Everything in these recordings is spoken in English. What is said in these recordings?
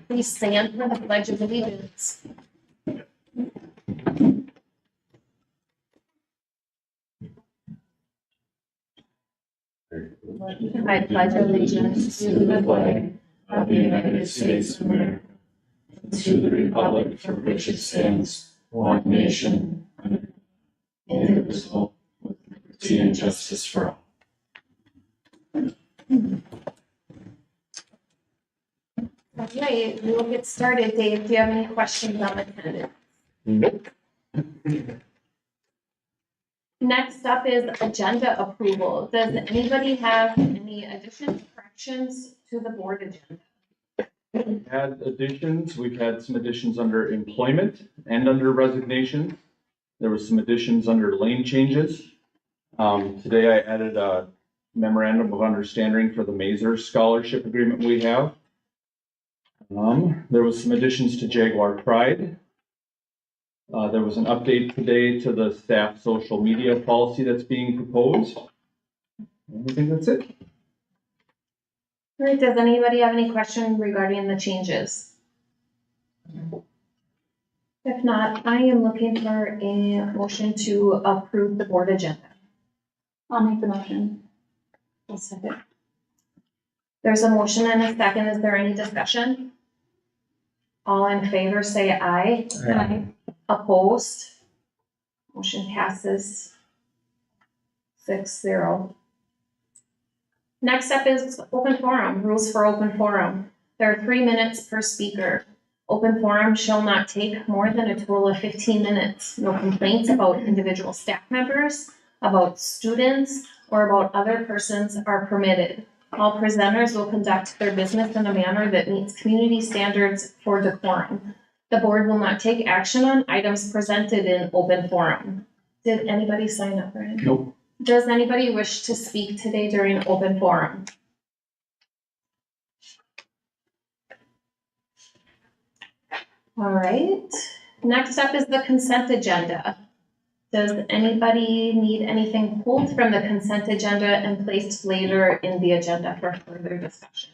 Please stand for the Pledge of Allegiance. I pledge allegiance to the flag of the United States of America, to the republic for which it stands, one nation, indivisible, with liberty and justice for all. Okay, we will get started. Dave, do you have any questions on the candidate? Nope. Next up is agenda approval. Does anybody have any additions, corrections to the board agenda? We've had additions. We've had some additions under employment and under resignation. There was some additions under lane changes. Today I added a memorandum of understanding for the Mazer scholarship agreement we have. There was some additions to Jaguar Pride. There was an update today to the staff social media policy that's being proposed. I think that's it. All right, does anybody have any questions regarding the changes? If not, I am looking for a motion to approve the board agenda. I'll make the motion. I'll second. There's a motion and a second. Is there any discussion? All in favor say aye. Aye. Opposed? Motion passes 6-0. Next up is open forum, rules for open forum. There are 3 minutes per speaker. Open forum shall not take more than a total of 15 minutes. No complaints about individual staff members, about students, or about other persons are permitted. All presenters will conduct their business in a manner that meets community standards for decorum. The board will not take action on items presented in open forum. Did anybody sign up for it? Nope. Does anybody wish to speak today during open forum? All right. Next up is the consent agenda. Does anybody need anything pulled from the consent agenda and placed later in the agenda for further discussion?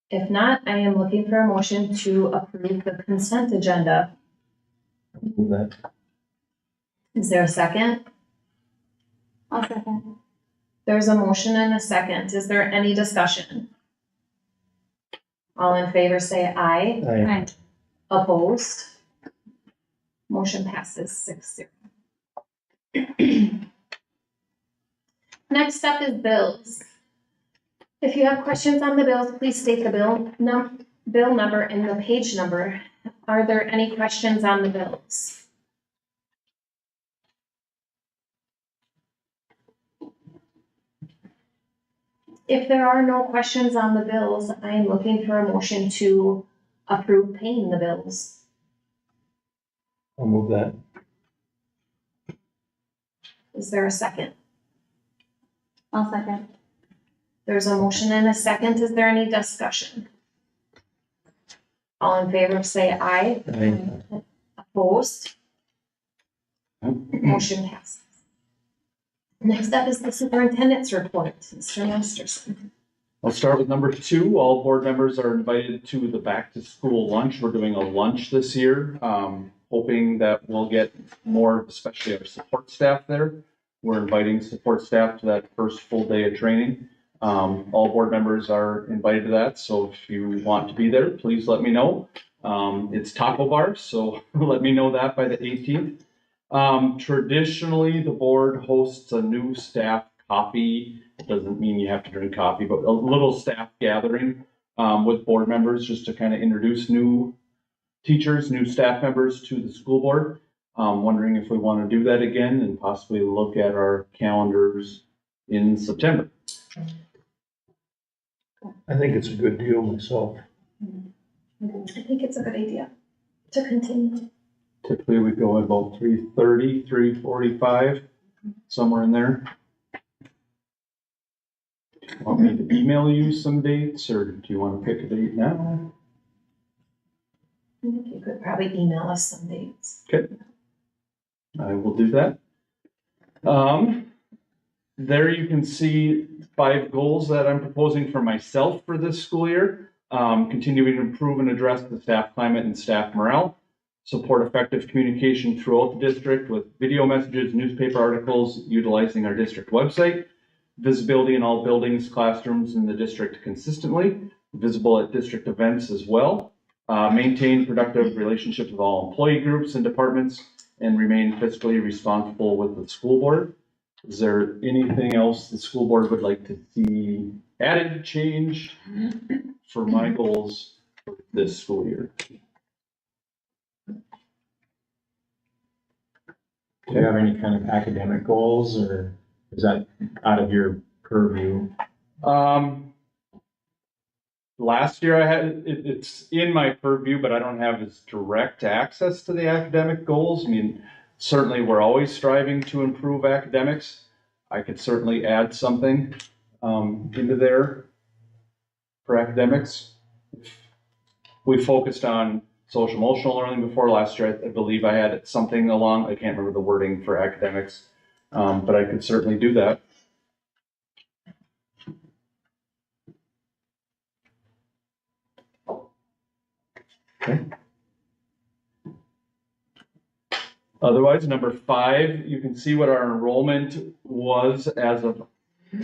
If not, I am looking for a motion to approve the consent agenda. Move that. Is there a second? I'll second. There's a motion and a second. Is there any discussion? All in favor say aye. Aye. Opposed? Motion passes 6-0. Next up is bills. If you have questions on the bills, please state the bill number and the page number. Are there any questions on the bills? If there are no questions on the bills, I am looking for a motion to approve paying the bills. I'll move that. Is there a second? I'll second. There's a motion and a second. Is there any discussion? All in favor say aye. Aye. Opposed? Motion passes. Next up is the superintendent's report. Mr. Masterson. I'll start with number 2. All board members are invited to the back to school lunch. We're doing a lunch this year, hoping that we'll get more, especially our support staff there. We're inviting support staff to that first full day of training. All board members are invited to that, so if you want to be there, please let me know. It's taco bar, so let me know that by the 18th. Traditionally, the board hosts a new staff coffee. It doesn't mean you have to drink coffee, but a little staff gathering with board members just to kind of introduce new teachers, new staff members to the school board. Wondering if we want to do that again and possibly look at our calendars in September. I think it's a good deal myself. I think it's a good idea to continue. Typically, we go at about 3:30, 3:45, somewhere in there. Want me to email you some dates, or do you want to pick a date now? I think you could probably email us some dates. Okay, I will do that. there you can see 5 goals that I'm proposing for myself for this school year. Continuing to improve and address the staff climate and staff morale. Support effective communication throughout the district with video messages, newspaper articles, utilizing our district website. Visibility in all buildings, classrooms in the district consistently. Visible at district events as well. Maintain productive relationships with all employee groups and departments, and remain fiscally responsible with the school board. Is there anything else the school board would like to see added, changed for my goals for this school year? Do you have any kind of academic goals, or is that out of your purview? Last year I had, it's in my purview, but I don't have as direct access to the academic goals. I mean, certainly we're always striving to improve academics. I could certainly add something into there for academics. We focused on social emotional learning before. Last year, I believe I had something along, I can't remember the wording for academics, but I could certainly do that. Okay. Otherwise, number 5, you can see what our enrollment was as of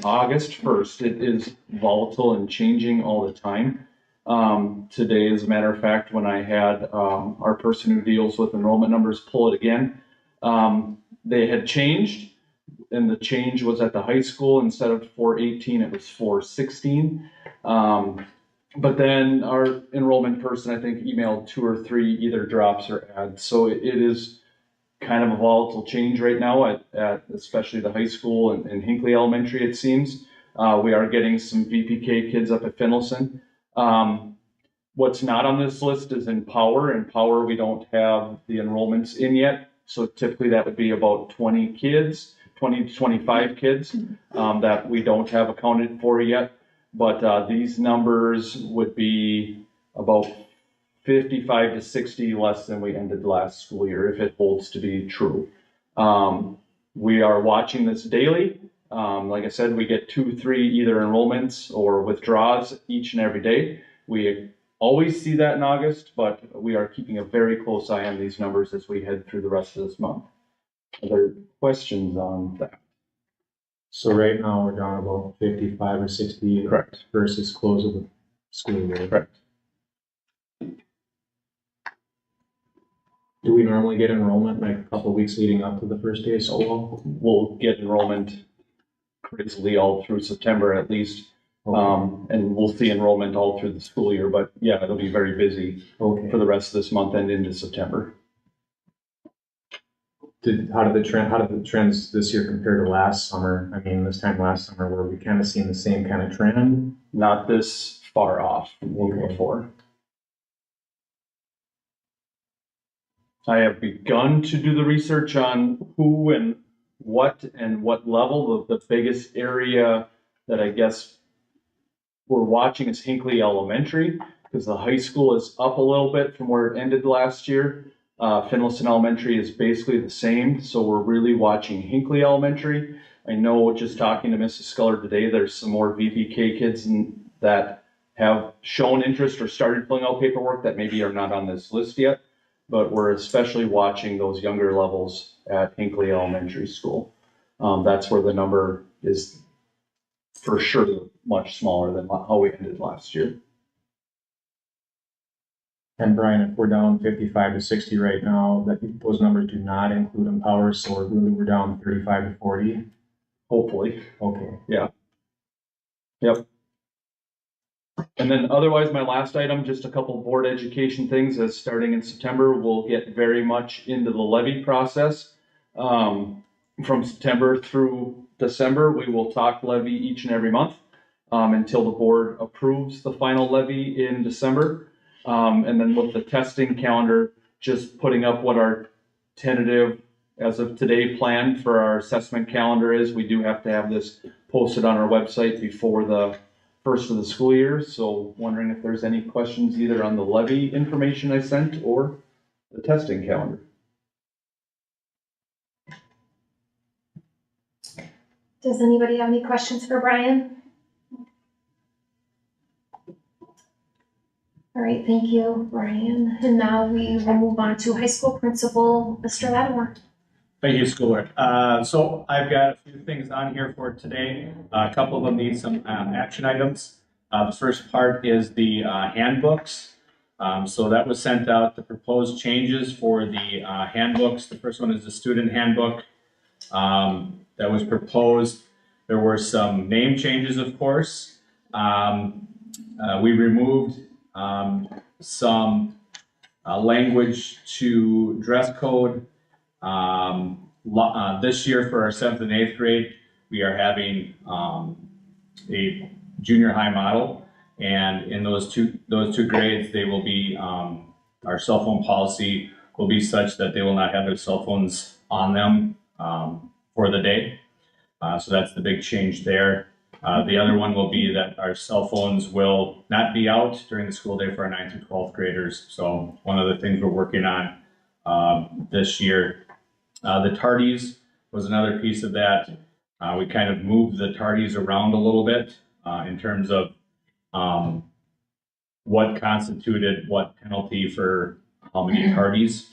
August 1st. It is volatile and changing all the time. Today, as a matter of fact, when I had our person who deals with enrollment numbers pull it again, they had changed, and the change was at the high school. Instead of 418, it was 416. But then our enrollment person, I think, emailed 2 or 3 either drops or adds. So it is kind of a volatile change right now at especially the high school and Hinckley Elementary, it seems. We are getting some VPK kids up at Finlayson. What's not on this list is in Power. In Power, we don't have the enrollments in yet. So typically that would be about 20 kids, 20 to 25 kids that we don't have accounted for yet. But these numbers would be about 55 to 60 less than we ended last school year, if it holds to be true. We are watching this daily. Like I said, we get 2, 3 either enrollments or withdraws each and every day. We always see that in August, but we are keeping a very close eye on these numbers as we head through the rest of this month. Are there questions on that? So right now we're down about 55 or 60. Correct. Versus close of the school year. Correct. Do we normally get enrollment like a couple of weeks leading up to the first day of school? We'll get enrollment crazily all through September at least. Okay. And we'll see enrollment all through the school year, but yeah, it'll be very busy for the rest of this month and into September. How did the trends this year compare to last summer? I mean, this time last summer, were we kind of seeing the same kind of trend? Not this far off from the year before. I have begun to do the research on who and what level. The biggest area that I guess we're watching is Hinckley Elementary, because the high school is up a little bit from where it ended last year. Finlayson Elementary is basically the same, so we're really watching Hinckley Elementary. I know, just talking to Mrs. Sculler today, there's some more VPK kids that have shown interest or started filling out paperwork that maybe are not on this list yet, but we're especially watching those younger levels at Hinckley Elementary School. That's where the number is for sure much smaller than how we ended last year. And Brian, if we're down 55 to 60 right now, those numbers do not include Empower, so we're down 35 to 40. Hopefully. Okay. Yeah. Yep. And then otherwise, my last item, just a couple board education things. As starting in September, we'll get very much into the levy process. From September through December, we will talk levy each and every month until the board approves the final levy in December. And then with the testing calendar, just putting up what our tentative, as of today, plan for our assessment calendar is. We do have to have this posted on our website before the first of the school year. So wondering if there's any questions either on the levy information I sent or the testing calendar. Does anybody have any questions for Brian? All right, thank you, Brian. And now we will move on to high school principal, Mr. Lattimore. Thank you, School Board. So I've got a few things on here for today. A couple of them need some action items. The first part is the handbooks. So that was sent out, the proposed changes for the handbooks. The first one is the student handbook that was proposed. There were some name changes, of course. We removed some language to dress code. This year for our 7th and 8th grade, we are having a junior high model, and in those two grades, they will be our cell phone policy will be such that they will not have their cell phones on them for the day. So that's the big change there. The other one will be that our cell phones will not be out during the school day for our 9th through 12th graders. So one of the things we're working on this year. The tardies was another piece of that. We kind of moved the tardies around a little bit in terms of what constituted what penalty for how many tardies.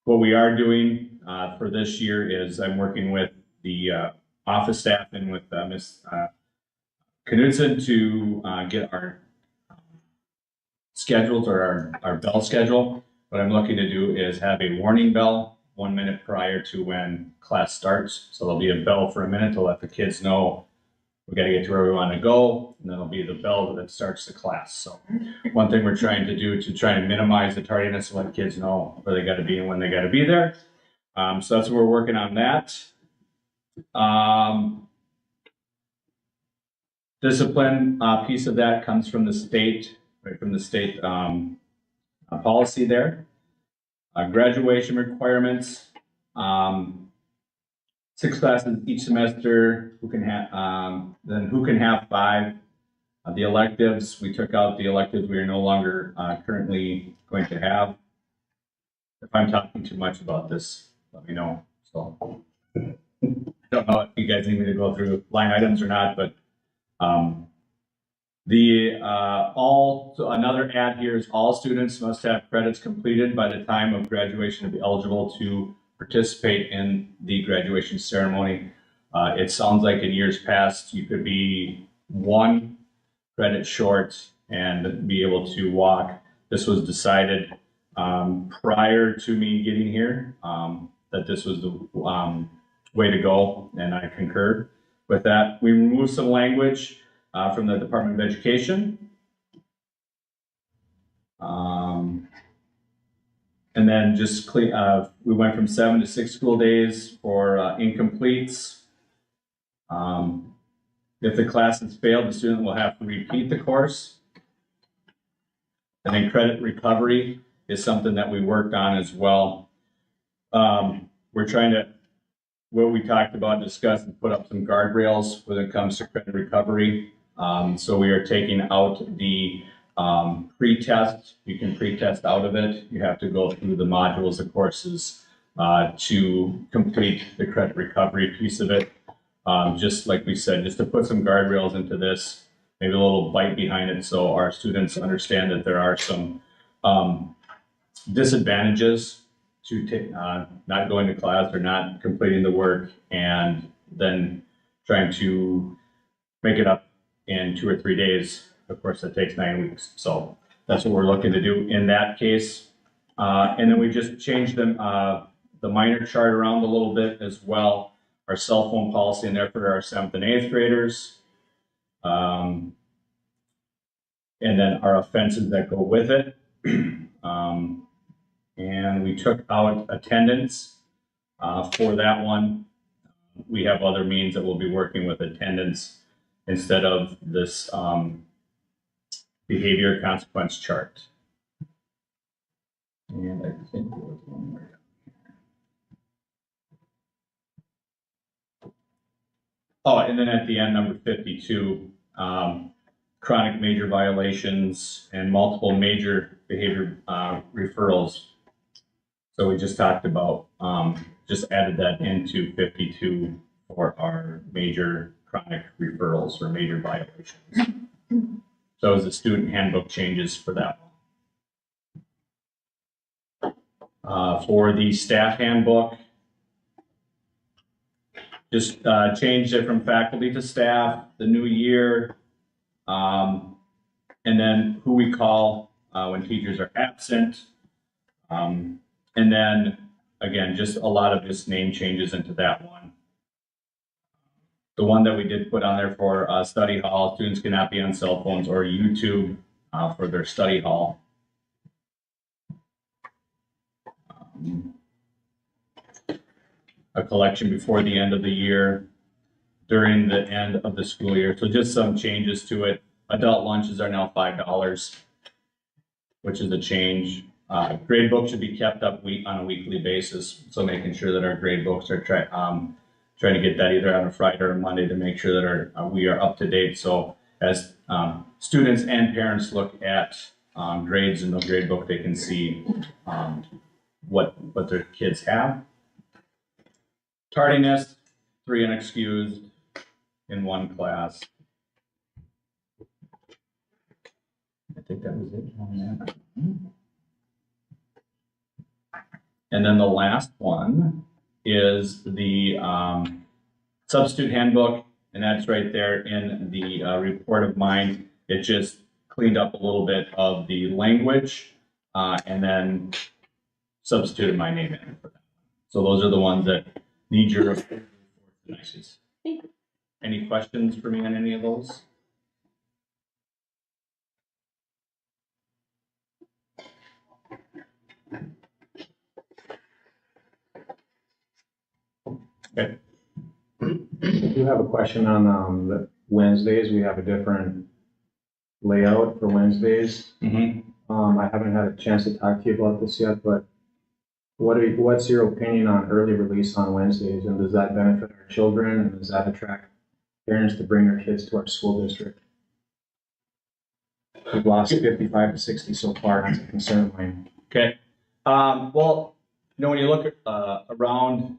What we are doing for this year is I'm working with the office staff and with Ms. Knudsen to get our schedules or our bell schedule. What I'm looking to do is have a warning bell 1 minute prior to when class starts. So there'll be a bell for a minute to let the kids know we got to get to where we want to go, and then there'll be the bell that starts the class. So one thing we're trying to do to try and minimize the tardiness and let kids know where they got to be and when they got to be there. So that's what we're working on that. Discipline piece of that comes from the state, right from the state policy there. Graduation requirements, 6 classes each semester, who can have 5. The electives, we took out the electives we are no longer currently going to have. If I'm talking too much about this, let me know. So I don't know if you guys need me to go through line items or not, but so another add here is all students must have credits completed by the time of graduation to be eligible to participate in the graduation ceremony. It sounds like in years past, you could be 1 credit short and be able to walk. This was decided prior to me getting here, that this was the way to go, and I concurred with that. We removed some language from the Department of Education. And then just we went from 7 to 6 school days for incompletes. If the class has failed, the student will have to repeat the course. And then credit recovery is something that we worked on as well. We're trying to, what we talked about, discuss and put up some guardrails when it comes to credit recovery. So we are taking out the pre-test. You can pre-test out of it. You have to go through the modules, the courses, to complete the credit recovery piece of it. Just like we said, just to put some guardrails into this, maybe a little bite behind it so our students understand that there are some disadvantages to not going to class or not completing the work and then trying to make it up in 2 or 3 days. Of course, that takes 9 weeks. So that's what we're looking to do in that case. And then we just changed them, the minor chart around a little bit as well. Our cell phone policy in there for our 7th and 8th graders. And then our offenses that go with it. And we took out attendance for that one. We have other means that we'll be working with attendance instead of this behavior consequence chart. And I think there was one more. Oh, and then at the end, number 52, chronic major violations and multiple major behavior referrals. So we just talked about, just added that into 52 for our major chronic referrals or major violations. So it was the student handbook changes for that one. For the staff handbook, just changed it from faculty to staff, the new year, and then who we call when teachers are absent. And then, again, just a lot of just name changes into that one. The one that we did put on there for study hall, students cannot be on cell phones or YouTube for their study hall. A collection before the end of the year, during the end of the school year. So just some changes to it. Adult lunches are now $5, which is a change. Grade books should be kept up on a weekly basis. So making sure that our grade books are trying to get that either on a Friday or a Monday to make sure that we are up to date. So as students and parents look at grades in the grade book, they can see what their kids have. Tardiness, 3 unexcused in one class. I think that was it on that. And then the last one is the substitute handbook, and that's right there in the report of mine. It just cleaned up a little bit of the language and then substituted my name in it for that. So those are the ones that need your approval. Any questions for me on any of those? Okay. I do have a question on the Wednesdays. We have a different layout for Wednesdays. I haven't had a chance to talk to you about this yet, but what's your opinion on early release on Wednesdays, and does that benefit our children, and does that attract parents to bring their kids to our school district? We've lost 55 to 60 so far, and that's a concern of mine. Okay. Well, when you look around,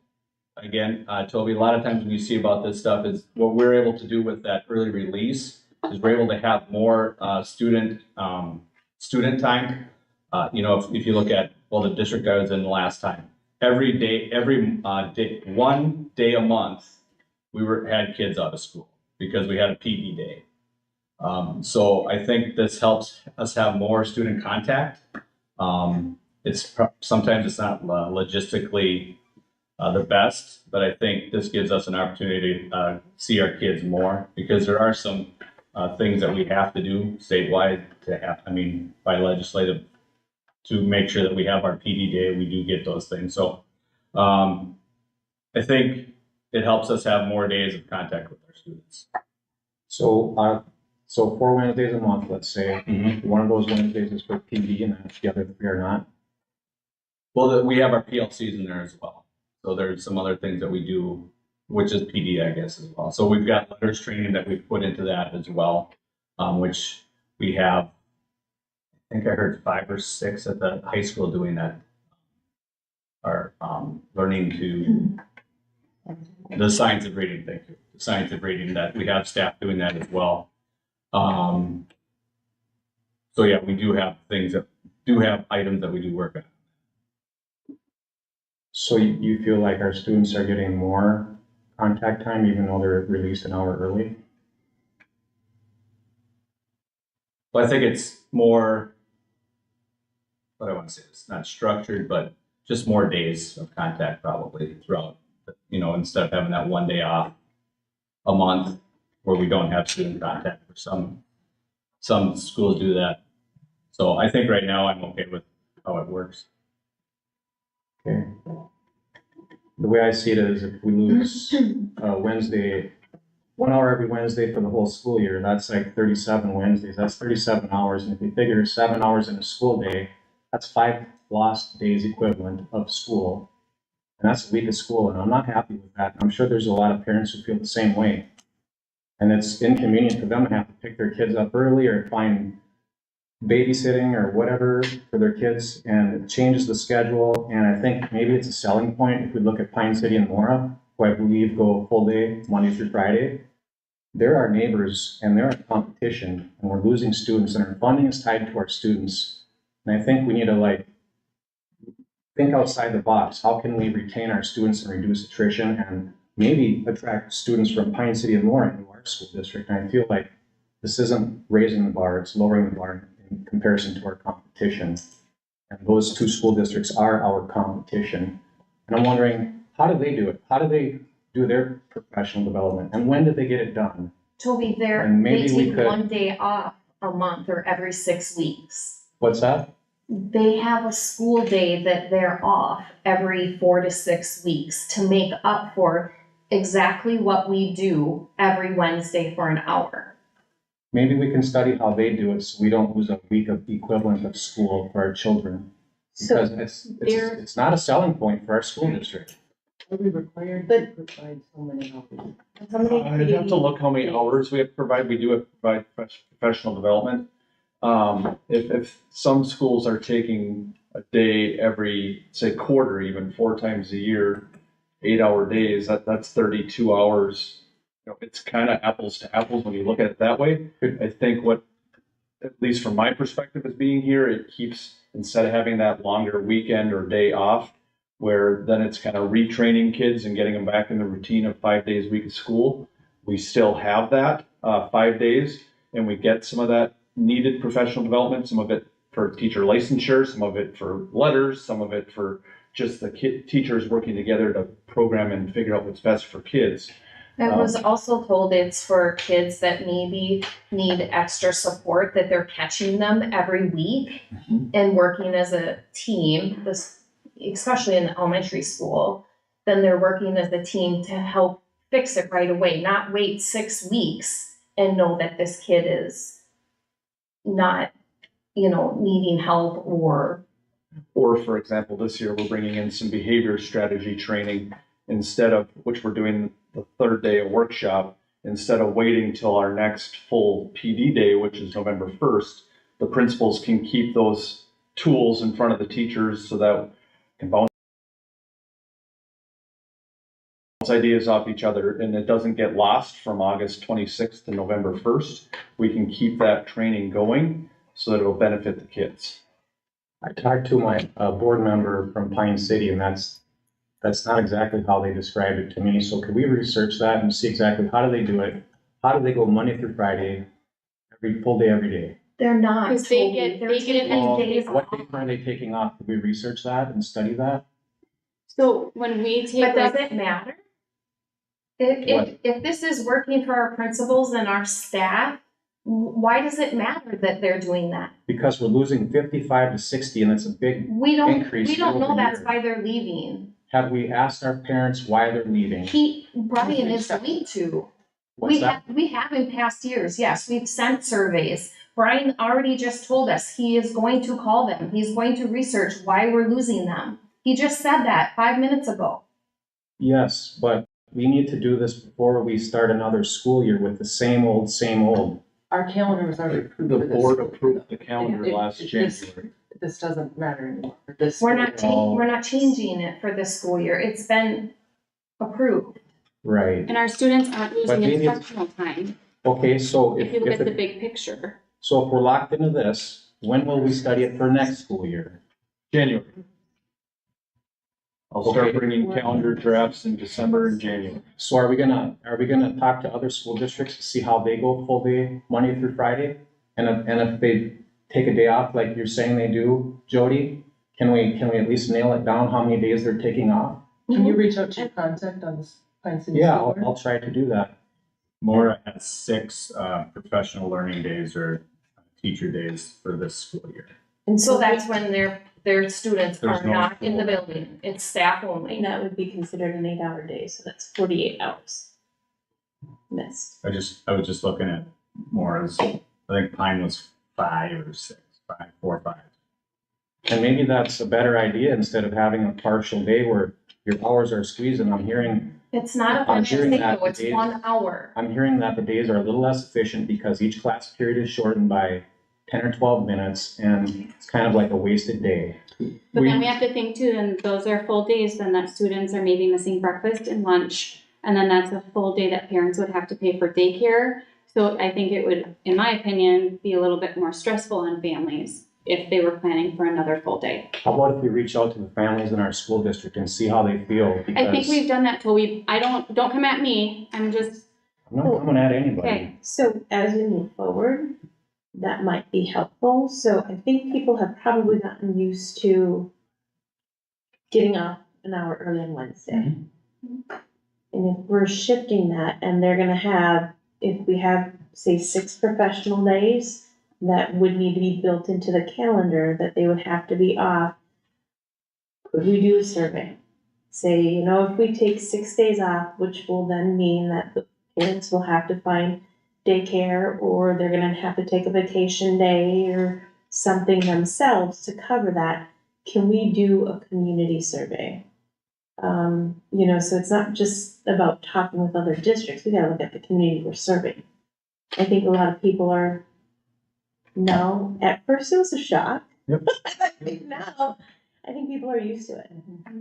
again, Toby, a lot of times when you see about this stuff is what we're able to do with that early release is we're able to have more student time. If you look at, the district I was in the last time, every day, one day a month, we had kids out of school because we had a PD day. So I think this helps us have more student contact. Sometimes it's not logistically the best, but I think this gives us an opportunity to see our kids more because there are some things that we have to do statewide by legislative to make sure that we have our PD day. We do get those things. So I think it helps us have more days of contact with our students. So 4 Wednesdays a month, let's say, one of those Wednesdays is for PD and then the other 3 are not. Well, we have our PLCs in there as well. So there's some other things that we do, which is PD, I guess, as well. So we've got letters training that we've put into that as well, which we have, I think I heard 5 or 6 at the high school doing that, are learning the science of reading, thank you. The science of reading, that we have staff doing that as well. So yeah, we do have items that we do work on. So you feel like our students are getting more contact time even though they're released an hour early? Well, I think it's more, what I want to say, it's not structured, but just more days of contact probably throughout, instead of having that one day off a month where we don't have student contact. Some schools do that. So I think right now I'm okay with how it works. Okay. The way I see it is if we lose Wednesday, 1 hour every Wednesday for the whole school year, that's like 37 Wednesdays. That's 37 hours. And if you figure 7 hours in a school day, that's 5 lost days equivalent of school. And that's a week of school. And I'm not happy with that. I'm sure there's a lot of parents who feel the same way. And it's inconvenient for them to have to pick their kids up early or find babysitting or whatever for their kids, and it changes the schedule. And I think maybe it's a selling point if we look at Pine City and Mora, who I believe go full day, Monday through Friday. They're our neighbors and they're in competition, and we're losing students, and our funding is tied to our students. And I think we need to think outside the box. How can we retain our students and reduce attrition and maybe attract students from Pine City and Mora into our school district? And I feel like this isn't raising the bar, it's lowering the bar in comparison to our competition. And those two school districts are our competition. And I'm wondering, how do they do it? How do they do their professional development? And when did they get it done? Toby, they And maybe we take could- 1 day off a month or every 6 weeks. What's that? They have a school day that they're off every 4 to 6 weeks to make up for exactly what we do every Wednesday for an hour. Maybe we can study how they do it so we don't lose a week of equivalent of school for our children. Because it's not a selling point for our school district. Are we required to provide so many hours? I'd have to look how many hours we have to provide. We do have to provide professional development. If some schools are taking a day every, say, quarter, even 4 times a year, 8-hour days, that's 32 hours. You know, it's kind of apples to apples when you look at it that way. I think what, at least from my perspective as being here, it keeps, instead of having that longer weekend or day off, where then it's kind of retraining kids and getting them back in the routine of 5 days a week of school, we still have that 5 days, and we get some of that needed professional development, some of it for teacher licensure, some of it for letters, some of it for just the teachers working together to program and figure out what's best for kids. I was also told it's for kids that maybe need extra support, that they're catching them every week and working as a team, especially in the elementary school, then they're working as a team to help fix it right away, not wait 6 weeks and know that this kid is not, needing help or, for example, this year, we're bringing in some behavior strategy training instead of, which we're doing the 3rd day of workshop, instead of waiting till our next full PD day, which is November 1st, the principals can keep those tools in front of the teachers so that can bounce ideas off each other and it doesn't get lost from August 26th to November 1st. We can keep that training going so that it'll benefit the kids. I talked to my board member from Pine City, and that's not exactly how they described it to me. So could we research that and see exactly how do they do it? How do they go Monday through Friday, every full day, every day? they're not. Because they Toby. get- They're they get an taking extra days What off. day are they taking off? Could we research that and study that? So when we take, But does like, it matter? What? If this is working for our principals and our staff, why does it matter that they're doing that? Because we're losing 55 to 60, and it's a big, We don't Increase know year over that's year. why they're leaving. have we asked our parents why they're leaving? Brian is going to. What's that? We have in past years, yes, we've sent surveys. Brian already just told us he is going to call them. He's going to research why we're losing them. He just said that 5 minutes ago. Yes, but we need to do this before we start another school year with the same old, same old. Our calendar was already approved The for this. board approved the calendar last This- January. This doesn't matter anymore. This. We're not Oh. we're not changing it for this school year. It's been approved. Right. and our students aren't losing maybe- instructional time, Okay, so if you look if at the it, big picture. so if we're locked into this, when will we study it for next school year? January. I'll start Okay. bringing calendar drafts in December and January. So are we gonna talk to other school districts to see how they go full day, Monday through Friday? And if they take a day off, like you're saying they do, Jody, can we at least nail it down how many days they're taking off? Can you reach out to your contact on this Pine City? Yeah, School Board? I'll try to do that. Mora has 6 professional learning days or teacher days for this school year. And so that's when their students There's are no not in the school. building. It's staff only. And that would be considered an 8-hour day, so that's 48 hours missed. I was just looking at Mora's, I think Pine was 5 or 6, 5, 4 or 5. And maybe that's a better idea instead of having a partial day where your hours are squeezed. And I'm hearing It's not a I'm financial hearing thing that though, it's the days- 1 hour. that the days are a little less efficient because each class period is shortened by 10 or 12 minutes, and it's kind of like a wasted day. But then we have to think too, and those are full days, then that students are maybe missing breakfast and lunch. And then that's a full day that parents would have to pay for daycare. So I think it would, in my opinion, be a little bit more stressful on families if they were planning for another full day. How about if we reach out to the families in our school district and see how they feel? I think Because we've done that till don't come at me, I'm just, I'm not coming at anybody. okay. So as we move forward, that might be helpful. So I think people have probably gotten used to getting off an hour early on Wednesday. And if we're shifting that and they're gonna have, if we have, say, 6 professional days that would need to be built into the calendar, that they would have to be off, could we do a survey? Say, you know, if we take 6 days off, which will then mean that the parents will have to find daycare, or they're gonna have to take a vacation day or something themselves to cover that, can we do a community survey? You know, so it's not just about talking with other districts, we gotta look at the community we're serving. I think a lot of people are, no, at first it was a shock. Yep. I think now, I think people are used to it,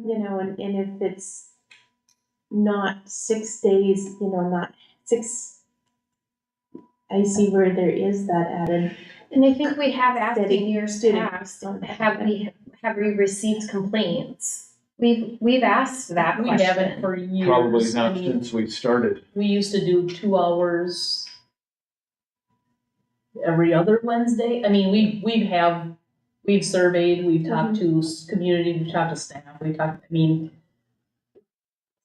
you know, and if it's not 6 days, you know, not 6, I see where there is that added. And I think we have asked in Steady years student. past, have we received complaints? We've asked that We question. haven't for years. Probably I not mean, since we started. we used to do 2 hours every other Wednesday. I mean, we've surveyed, we've talked to community, we've talked to staff,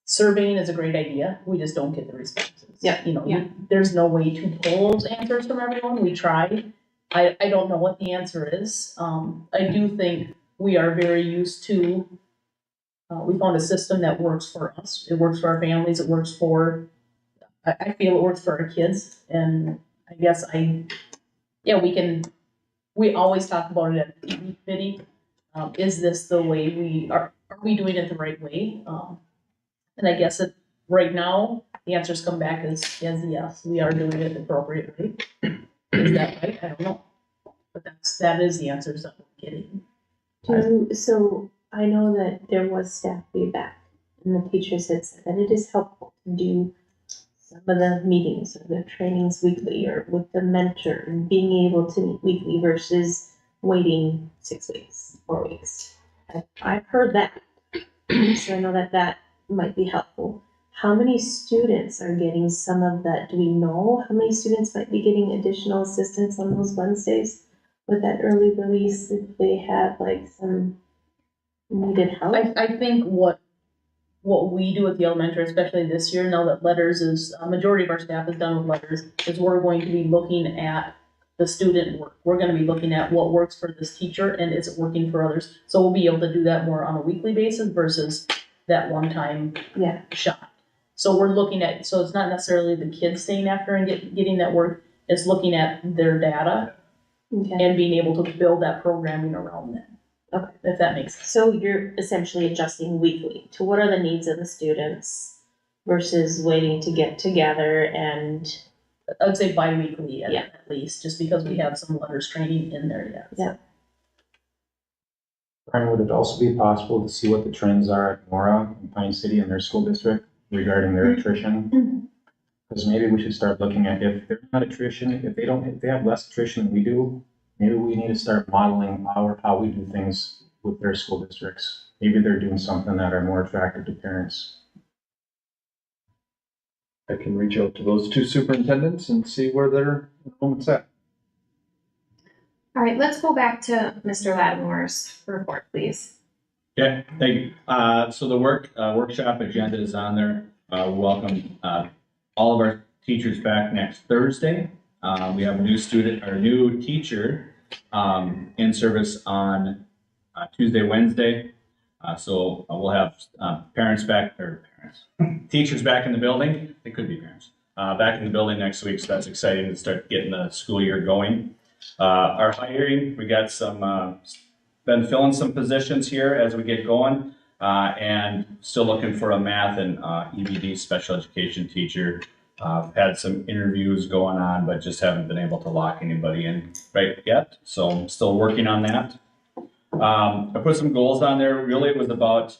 surveying is a great idea, we just don't get the responses. Yeah, You know, yeah. there's no way to pull those answers from everyone, we tried. I don't know what the answer is. I do think we are very used to, we found a system that works for us, it works for our families, it works for, I feel it works for our kids, and I guess we always talk about it at the TV committee. Is this the way are we doing it the right way? And I guess right now, the answers come back as yes, we are doing it appropriately. Is that right? I don't know. But that is the answers that we're getting. So I know that there was staff feedback, and the teachers had said that it is helpful to do some of the meetings or the trainings weekly or with the mentor and being able to meet weekly versus waiting 6 weeks, 4 weeks. I've heard that, so I know that might be helpful. How many students are getting some of that? Do we know how many students might be getting additional assistance on those Wednesdays with that early release if they have like some needed help? I think what we do at the elementary, especially this year, now that letters is, a majority of our staff is done with letters, is we're going to be looking at the student work. We're gonna be looking at what works for this teacher and is it working for others. So we'll be able to do that more on a weekly basis versus that one-time Yeah. shot. So we're looking at, so it's not necessarily the kids staying after and getting that work, it's looking at their data Okay. and being able to build that programming around them. Okay. If that makes sense. So you're essentially adjusting weekly to what are the needs of the students versus waiting to get together and, I would say bi-weekly Yeah. at least, just because we have some letters training in there yet. Yeah. Brian, would it also be possible to see what the trends are at Mora and Pine City and their school district regarding their attrition? Because maybe we should start looking at if they're not attrition, if they have less attrition than we do, maybe we need to start modeling how we do things with their school districts. Maybe they're doing something that are more attractive to parents. I can reach out to those 2 superintendents and see where their enrollment's at. All right, let's go back to Mr. Lattimore's report, please. Okay, thank you. So the workshop agenda is on there. We welcome all of our teachers back next Thursday. We have a new teacher in service on Tuesday, Wednesday. So we'll have teachers back in the building. It could be parents back in the building next week. So that's exciting to start getting the school year going. Our hiring, we got been filling some positions here as we get going, and still looking for a math and EBD special education teacher Had some interviews going on, but just haven't been able to lock anybody in right yet. So I'm still working on that. I put some goals on there. Really, it was about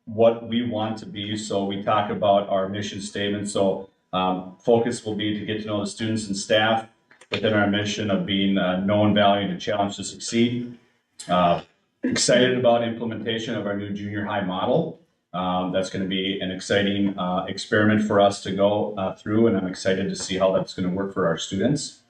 what we want to be. So we talk about our mission statement. So focus will be to get to know the students and staff within our mission of being known, valued, and challenged to succeed. Excited about implementation of our new junior high model. That's going to be an exciting experiment for us to go through, and I'm excited to see how that's going to work for our students.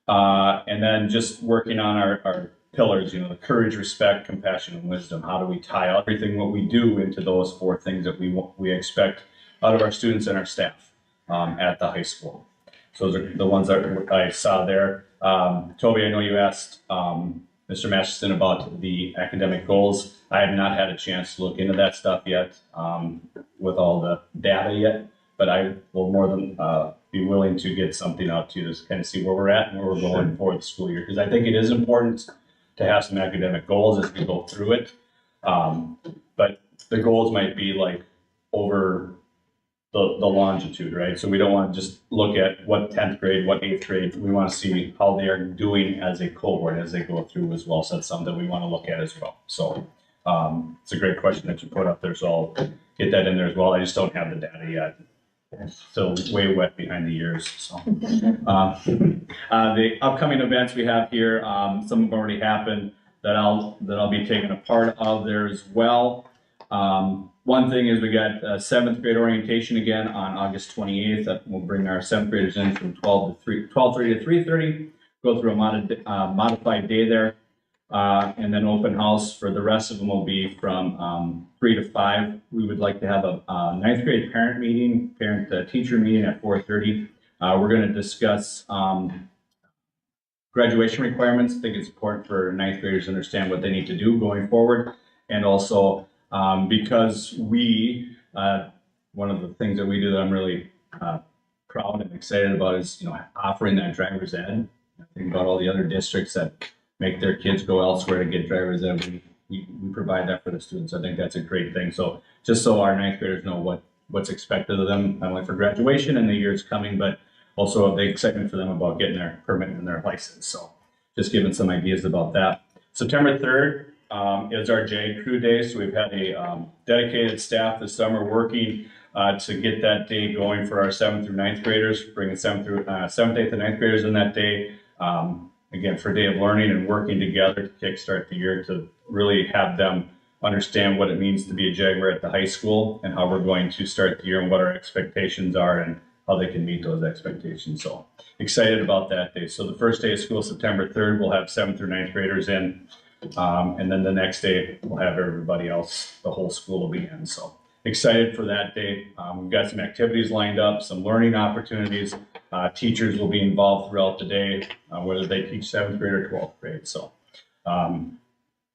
And then just working on our pillars, the courage, respect, compassion, and wisdom. How do we tie everything what we do into those 4 things that we expect out of our students and our staff at the high school? So those are the ones that I saw there. Toby, I know you asked Mr. Masterson about the academic goals. I have not had a chance to look into that stuff yet with all the data yet, but I will more than be willing to get something out to you to kind of see where we're at and where we're going for the school year. Because I think it is important to have some academic goals as we go through it. But the goals might be like over the longitude, right? So we don't want to just look at what 10th grade, what 8th grade. We want to see how they are doing as a cohort as they go through as well. So that's something we want to look at as well. So it's a great question that you put up there. So I'll get that in there as well. I just don't have the data yet. Still way wet behind the ears. So the upcoming events we have here, some have already happened that I'll be taking a part of there as well. One thing is we got 7th grade orientation again on August 28th. That will bring our 7th graders in from 12:30 to 3:30. Go through a modified day there. And then open house for the rest of them will be from 3 to 5. We would like to have a 9th grade parent-teacher meeting at 4:30. We're going to discuss graduation requirements. I think it's important for 9th graders to understand what they need to do going forward. And also because one of the things that we do that I'm really proud and excited about is, offering that driver's ed. I think about all the other districts that make their kids go elsewhere to get driver's ed. We provide that for the students. I think that's a great thing. So just so our 9th graders know what's expected of them, not only for graduation and the years coming, but also the excitement for them about getting their permit and their license. So just giving some ideas about that. September 3rd is our JAG Crew Day. So we've had a dedicated staff this summer working to get that day going for our 7th through 9th graders, bringing 7th, 8th, and 9th graders in that day. Again, for a day of learning and working together to kickstart the year to really have them understand what it means to be a Jaguar at the high school and how we're going to start the year and what our expectations are and how they can meet those expectations. So excited about that day. So the first day of school, September 3rd, we'll have 7th through 9th graders in. And then the next day, we'll have everybody else, the whole school will be in. So excited for that day. We've got some activities lined up, some learning opportunities. Teachers will be involved throughout the day, whether they teach 7th grade or 12th grade. So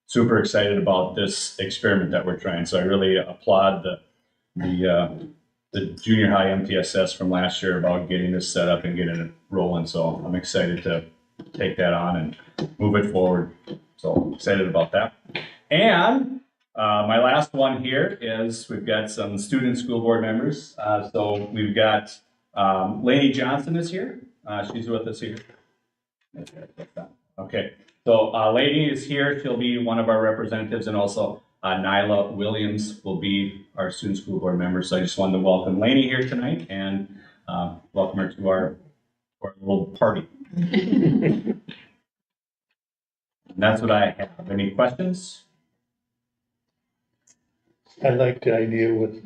super excited about this experiment that we're trying. So I really applaud the junior high MTSS from last year about getting this set up and getting it rolling. So I'm excited to take that on and move it forward. So excited about that. And my last one here is we've got some student school board members. So we've got Lainey Johnson is here. She's with us here. Okay. So Lainey is here. She'll be one of our representatives, and also Nyla Williams will be our student school board member. So I just wanted to welcome Lainey here tonight and welcome her to our little party. And that's what I have. Any questions? I like the idea with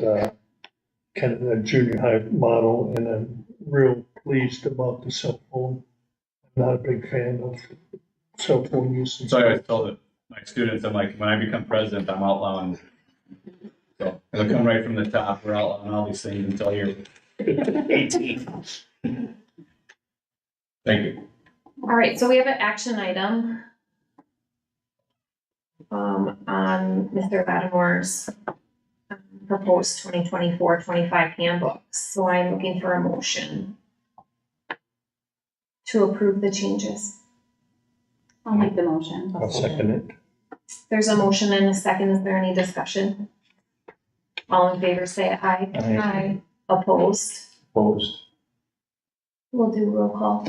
kind of the junior high model, and I'm real pleased about the cell phone. I'm not a big fan of cell phone usage. So I always told my students, I'm like, when I become president, I'm outlawing. So it'll come right from the top. We're outlawing all these things until you're 18. Thank you. All right, so we have an action item on Mr. Lattimore's proposed 2024-25 handbooks. So I'm looking for a motion to approve the changes. I'll make the motion. I'll second it. There's a motion and a second. Is there any discussion? All in favor say aye. Aye. Opposed? Opposed. We'll do roll call.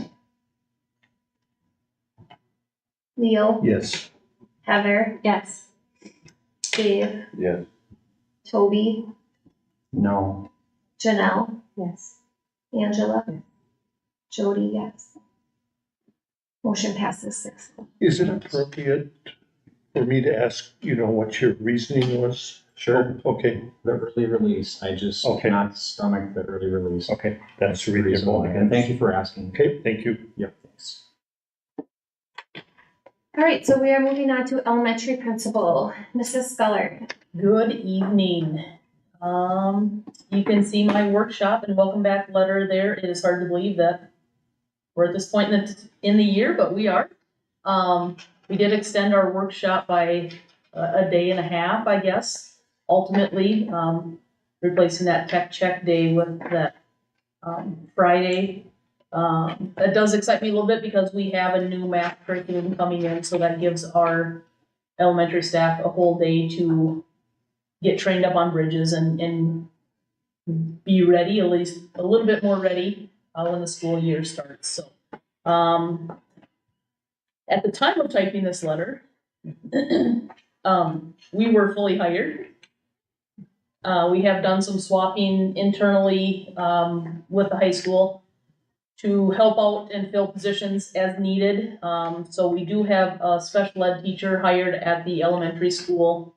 Leo, Yes. Heather, Yes. Dave, Yes. Toby, No. Janelle, Yes. Angela, Jody, yes. Motion passes 6. Is it appropriate for me to ask, what your reasoning was? Sure. Okay, The early release, I just Okay. cannot stomach the early release. okay, that's The reason reasonable. why. And thank you for asking. Okay, thank you. Yep, thanks. All right, so we are moving on to elementary principal, Mrs. Sculler. Good evening. You can see my workshop and welcome back letter there. It is hard to believe that we're at this point in the year, but we are. We did extend our workshop by a day and a half, I guess. Ultimately, replacing that tech check day with that Friday. That does excite me a little bit because we have a new math curriculum coming in, so that gives our elementary staff a whole day to get trained up on bridges and be ready, at least a little bit more ready when the school year starts. So, at the time of typing this letter, we were fully hired. We have done some swapping internally with the high school to help out and fill positions as needed. So we do have a special ed teacher hired at the elementary school.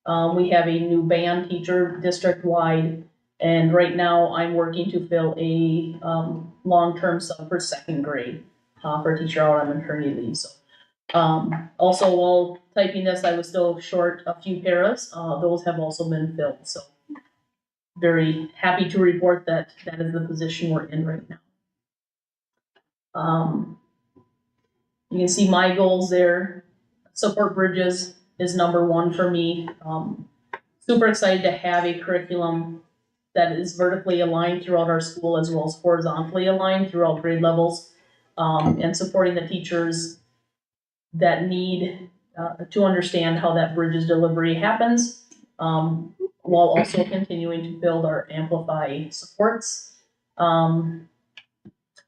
We have a new band teacher district-wide, and right now I'm working to fill a long-term sub for second grade for a teacher out on maternity leave. So, also while typing this, I was still short a few paras. Those have also been filled. So very happy to report that that is the position we're in right now. You can see my goals there. Support bridges is number one for me. Super excited to have a curriculum that is vertically aligned throughout our school as well as horizontally aligned throughout grade levels, and supporting the teachers that need to understand how that bridges delivery happens, while also continuing to build our Amplify supports.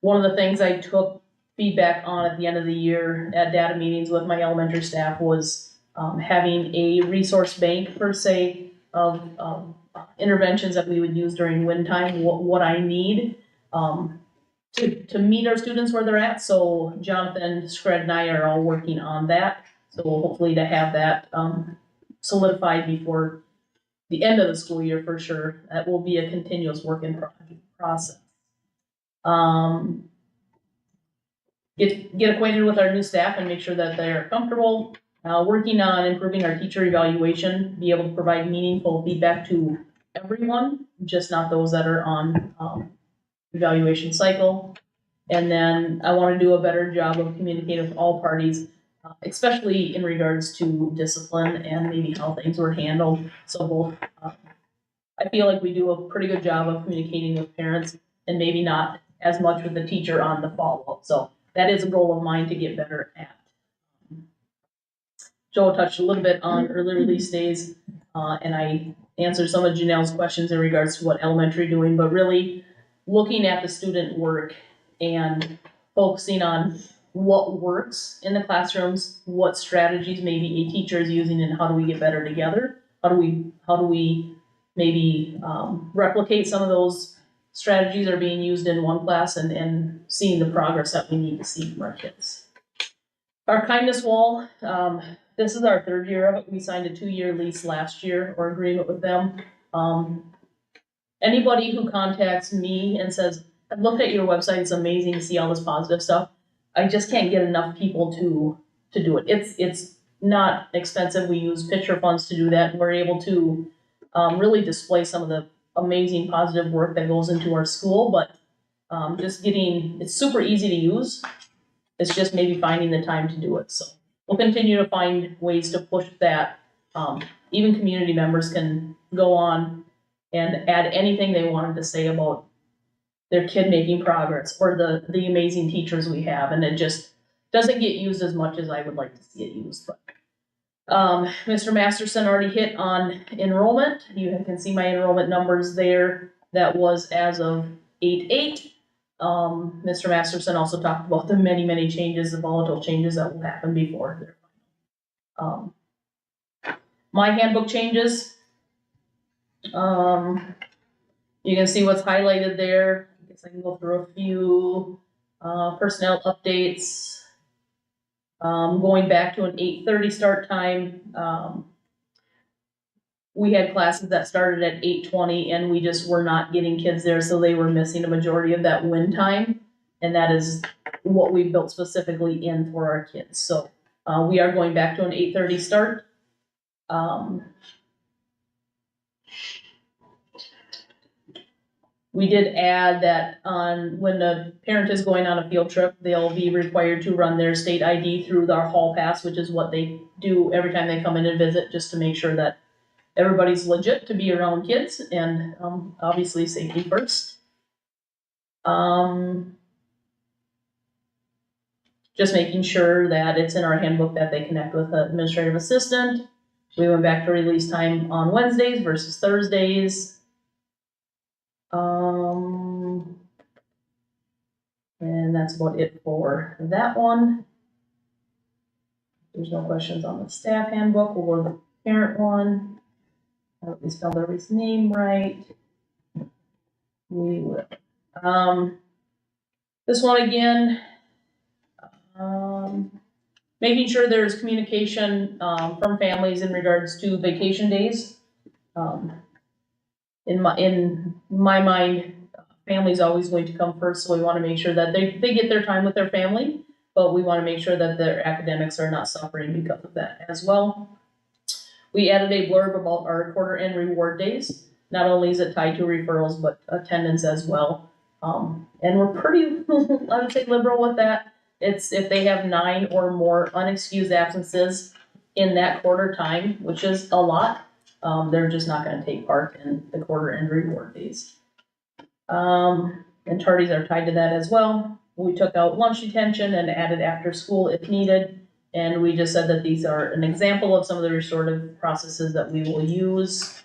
One of the things I took feedback on at the end of the year at data meetings with my elementary staff was having a resource bank per se of interventions that we would use during wind time, what I need to meet our students where they're at. So Jonathan, Scred, and I are all working on that. So hopefully to have that solidified before the end of the school year for sure. That will be a continuous work in process. Get acquainted with our new staff and make sure that they are comfortable. Working on improving our teacher evaluation, be able to provide meaningful feedback to everyone, just not those that are on evaluation cycle. And then I want to do a better job of communicating with all parties, especially in regards to discipline and maybe how things were handled. So both, I feel like we do a pretty good job of communicating with parents and maybe not as much with the teacher on the follow-up. So that is a goal of mine to get better at. Joe touched a little bit on early release days, and I answered some of Janelle's questions in regards to what elementary doing, but really looking at the student work and focusing on what works in the classrooms, what strategies maybe a teacher is using, and how do we get better together? How do we maybe replicate some of those strategies that are being used in one class and seeing the progress that we need to see from our kids. Our kindness wall, this is our third year of it. We signed a 2-year lease last year or agreement with them. Anybody who contacts me and says, I've looked at your website, it's amazing to see all this positive stuff. I just can't get enough people to do it. It's not expensive. We use picture funds to do that. We're able to really display some of the amazing positive work that goes into our school, but it's super easy to use. It's just maybe finding the time to do it. So we'll continue to find ways to push that. Even community members can go on and add anything they wanted to say about their kid making progress or the amazing teachers we have. And it just doesn't get used as much as I would like to see it used. But Mr. Masterson already hit on enrollment. You can see my enrollment numbers there. That was as of 8/8. Mr. Masterson also talked about the many, many changes, the volatile changes that will happen before their final. My handbook changes. You can see what's highlighted there. I guess I can go through a few, personnel updates. Going back to an 8:30 start time. We had classes that started at 8:20 and we just were not getting kids there, so they were missing a majority of that win time. And that is what we built specifically in for our kids. So, we are going back to an 8:30 start. We did add that when the parent is going on a field trip, they'll be required to run their state ID through their hall pass, which is what they do every time they come in and visit, just to make sure that everybody's legit to be around kids, and obviously safety first. Just making sure that it's in our handbook that they connect with an administrative assistant. We went back to release time on Wednesdays versus Thursdays. And that's about it for that one. There's no questions on the staff handbook. We'll go to the parent one. I hope we spelled everybody's name right. We will. This one again, making sure there's communication from families in regards to vacation days. In my mind, family's always going to come first, so we want to make sure that they get their time with their family, but we want to make sure that their academics are not suffering because of that as well. We added a blurb about our quarter end reward days. Not only is it tied to referrals, but attendance as well. And we're pretty, I would say, liberal with that. It's if they have 9 or more unexcused absences in that quarter time, which is a lot, they're just not going to take part in the quarter end reward days. And tardies are tied to that as well. We took out lunch detention and added after school if needed. And we just said that these are an example of some of the restorative processes that we will use.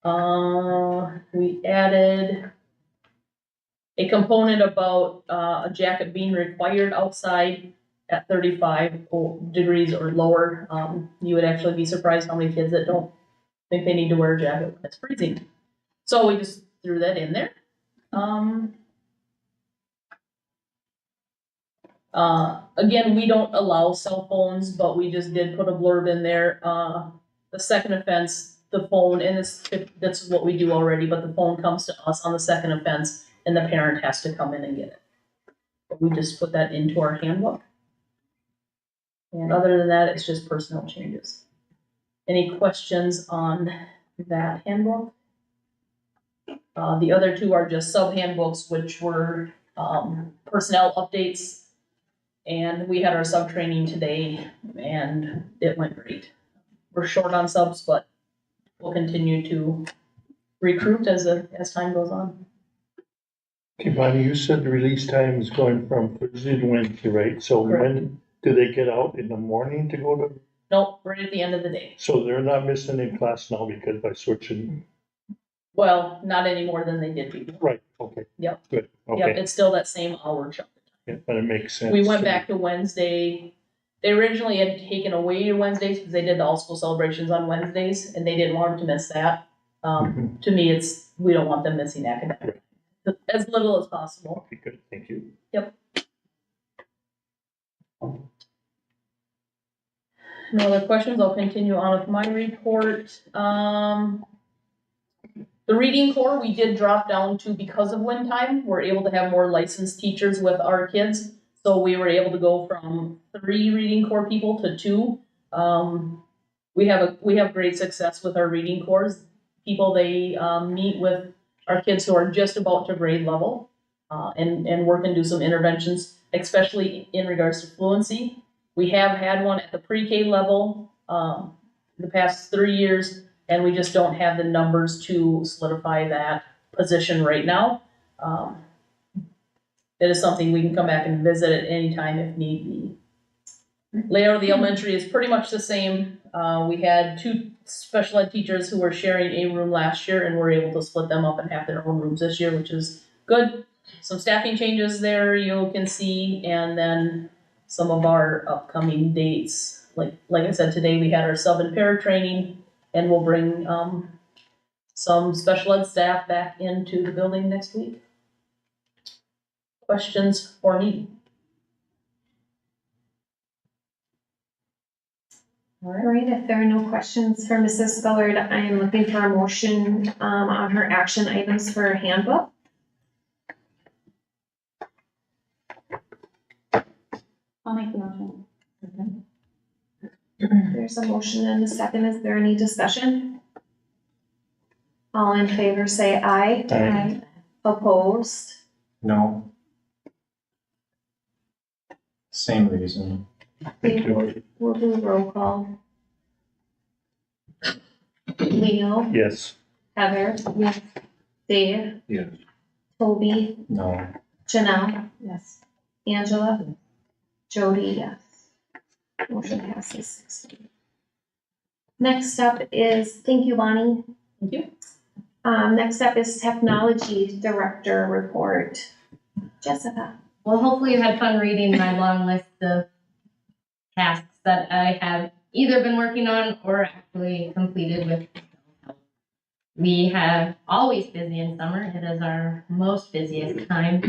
We added a component about a jacket being required outside at 35 degrees or lower. You would actually be surprised how many kids that don't think they need to wear a jacket when it's freezing. So we just threw that in there. Again, we don't allow cell phones, but we just did put a blurb in there. The second offense, the phone, and that's what we do already, but the phone comes to us on the second offense and the parent has to come in and get it. But we just put that into our handbook. And other than that, it's just personnel changes. Any questions on that handbook? The other two are just sub-handbooks, which were personnel updates. And we had our sub-training today, and it went great. We're short on subs, but we'll continue to recruit as time goes on. Okay, Bonnie, you said the release time is going from Thursday to Wednesday, right? So Correct. when do they get out in the morning to go to? Nope, right at the end of the day. So they're not missing any class now because by switching, Well, not any more than they did before. right, okay. Yep. Good, Yep, okay, it's still that same hour chunk. yeah, but it makes sense. We went back to Wednesday. They originally had taken away Wednesdays because they did the all school celebrations on Wednesdays and they didn't want them to miss that. To me, we don't want them missing academic. As little as possible. Okay, good, thank you. Yep. No other questions? I'll continue on with my report. The reading core, we did drop down to because of wind time. We're able to have more licensed teachers with our kids. So we were able to go from 3 reading core people to 2. We have great success with our reading cores. People, they meet with our kids who are just about to grade level and work and do some interventions, especially in regards to fluency. We have had one at the pre-K level the past 3 years, and we just don't have the numbers to solidify that position right now. That is something we can come back and visit at any time if need be. Layout of the elementary is pretty much the same. We had 2 special ed teachers who were sharing a room last year, and we're able to split them up and have their own rooms this year, which is good. some staffing changes there you can see, and then some of our upcoming dates. Like I said, today we had our sub and para training, and we'll bring, some special ed staff back into the building next week. Questions for me? All right. All right, if there are no questions for Mrs. Spillard, I am looking for a motion, on her action items for her handbook. I'll make the motion. There's a motion and a second. Is there any discussion? All in favor say aye. Aye. Opposed? No. Same reason. We'll do roll call. Leo, Yes. Heather, Yes. Dave, Yes. Toby, No. Janelle, Yes. Angela, Jody, yes. Motion passes 6-0. Next up is, thank you, Bonnie. Thank you. Next up is Technology Director Report. Jessica. Well, hopefully you had fun reading my long list of tasks that I have either been working on or actually completed with help. We have always busy in summer. It is our most busiest time.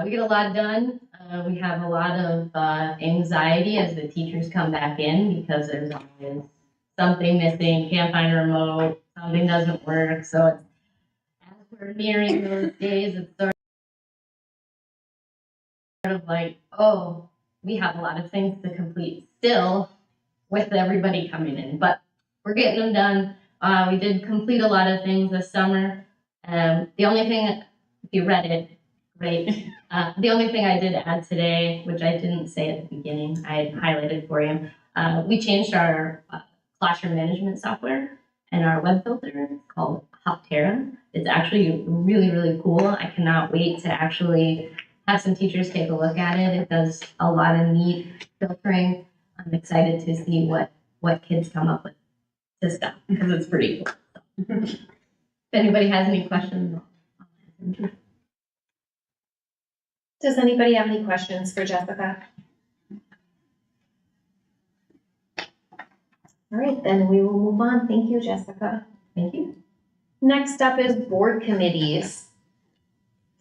We get a lot done. We have a lot of anxiety as the teachers come back in because there's always something missing, can't find a remote, something doesn't work. So it's, as we're nearing those days, it's sort of like, oh, we have a lot of things to complete still with everybody coming in, but we're getting them done. We did complete a lot of things this summer. The only thing, if you read it, great. The only thing I did add today, which I didn't say at the beginning, I had highlighted for you, we changed our classroom management software and our web filter called Hoptera. It's actually really, really cool. I cannot wait to actually have some teachers take a look at it. It does a lot of neat filtering. I'm excited to see what kids come up with to stuff because it's pretty cool. If anybody has any questions. Does anybody have any questions for Jessica? All right, then we will move on. Thank you, Jessica. Thank you. Next up is board committees.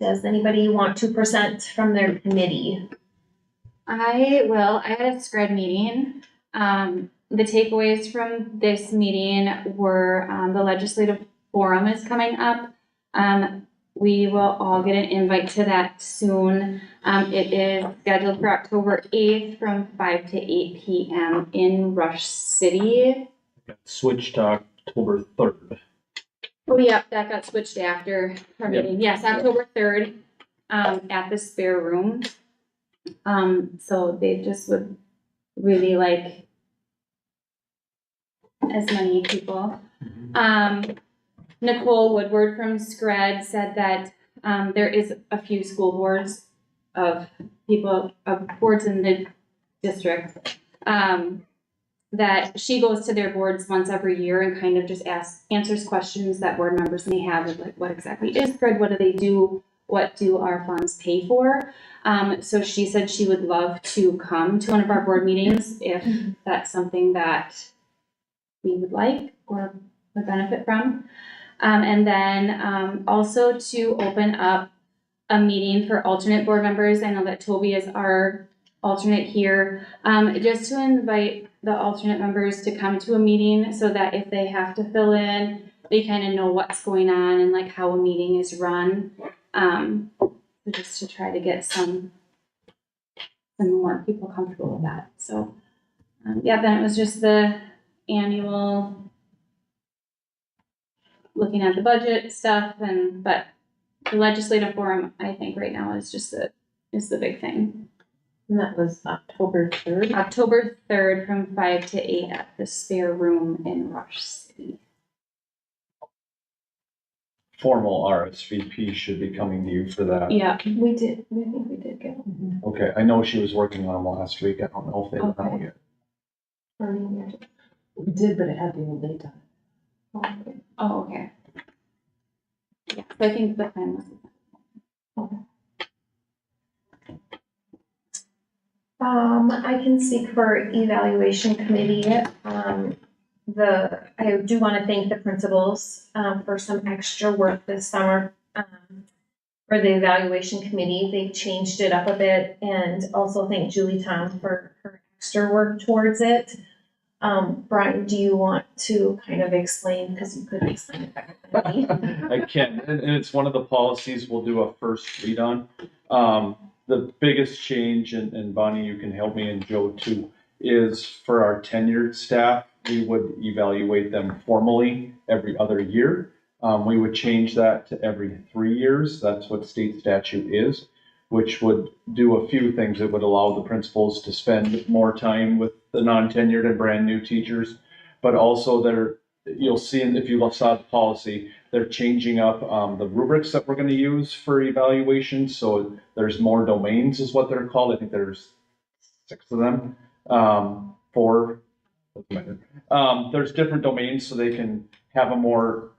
Does anybody want to present from their committee? I had a SCRED meeting. The takeaways from this meeting were, the legislative forum is coming up. We will all get an invite to that soon. It is scheduled for October 8th from 5 to 8 p.m. in Rush City. Switch to October 3rd. Oh, yeah, that got switched after our Yep. meeting. Yes, October 3rd, at the spare room. So they just would really like as many people. Nicole Woodward from SCRED said that, there is a few school boards of people, of boards in the district, that she goes to their boards once every year and kind of just answers questions that board members may have of like, what exactly is SCRED? What do they do? What do our funds pay for? So she said she would love to come to one of our board meetings if that's something that we would like or would benefit from. And then also to open up a meeting for alternate board members. I know that Toby is our alternate here. Just to invite the alternate members to come to a meeting so that if they have to fill in, they kind of know what's going on and like how a meeting is run. Just to try to get some more people comfortable with that. So, yeah, then it was just the annual looking at the budget stuff but the legislative forum, I think right now is just is the big thing. And that was October 3rd. October 3rd from 5 to 8 at the spare room in Rush City. Formal RSVP should be coming to you for that. Yeah. We did, I think we did get one. Okay, I know she was working on them last week. I don't know if they went out Okay. yet. We did, but it had to be late time. Oh, okay. Yeah, so I think the plan was. I can speak for evaluation committee. I do want to thank the principals, for some extra work this summer, for the evaluation committee. They changed it up a bit, and also thank Julie Tom for her extra work towards it. Brian, do you want to kind of explain, because you could explain it better than me? I can, and it's one of the policies we'll do a first read on. The biggest change, and Bonnie, you can help me, and Joe too, is for our tenured staff, we would evaluate them formally every other year. We would change that to every 3 years. That's what state statute is, which would do a few things. It would allow the principals to spend more time with the non-tenured and brand new teachers, but also you'll see, if you saw the policy, they're changing up the rubrics that we're going to use for evaluation. So there's more domains is what they're called. I think there's 6 of them. 4. There's different domains, so they can have a more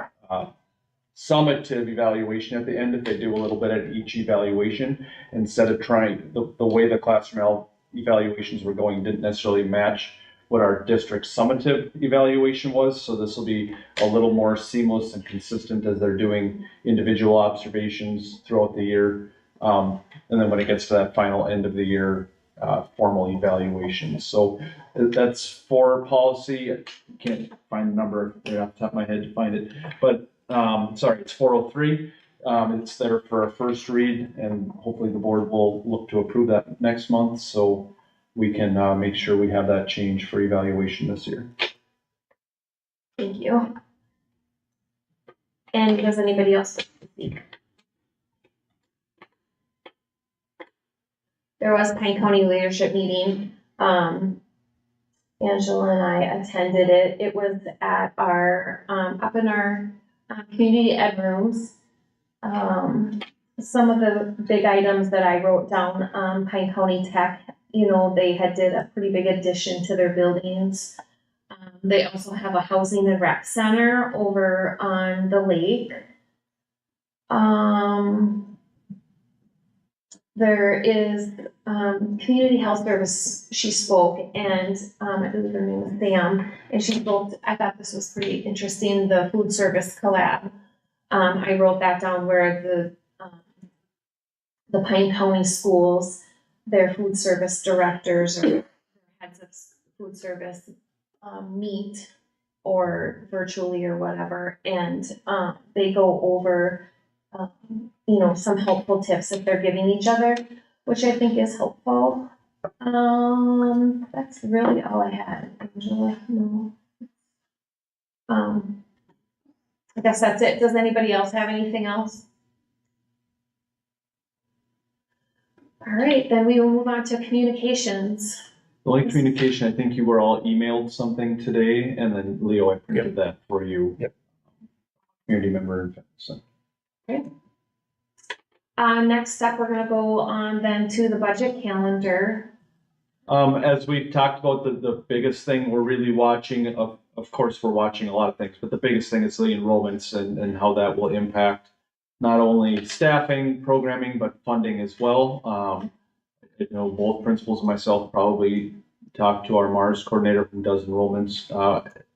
summative evaluation at the end if they do a little bit at each evaluation, instead of trying the way the classroom evaluations were going didn't necessarily match what our district summative evaluation was. So this will be a little more seamless and consistent as they're doing individual observations throughout the year. And then when it gets to that final end of the year, formal evaluation. So that's for policy. I can't find the number right off the top of my head to find it, but sorry, it's 403. It's there for a first read, and hopefully the board will look to approve that next month, so we can make sure we have that change for evaluation this year. Thank you. And does anybody else speak? There was Pine County leadership meeting. Angela and I attended it. It was at our, up in our community ed rooms. Some of the big items that I wrote down, Pine County Tech, they did a pretty big addition to their buildings. They also have a housing and rec center over on the lake. There is community health service. She spoke, and I believe her name is Sam, and she spoke. I thought this was pretty interesting, the food service collab. I wrote that down, where the Pine County schools, their food service directors or heads of food service meet, or virtually or whatever, and they go over some helpful tips that they're giving each other, which I think is helpful. That's really all I had. Angela, no. I guess that's it. Does anybody else have anything else? All right, then we will move on to communications. The only communication, I think you were all emailed something today, and then Leo, I printed that for you. Yep. Community member. So. Okay. Next up, we're gonna go on then to the budget calendar. As we've talked about, the biggest thing we're really watching, of course, we're watching a lot of things, but the biggest thing is the enrollments and how that will impact not only staffing, programming, but funding as well. Both principals and myself probably talk to our Mars coordinator who does enrollments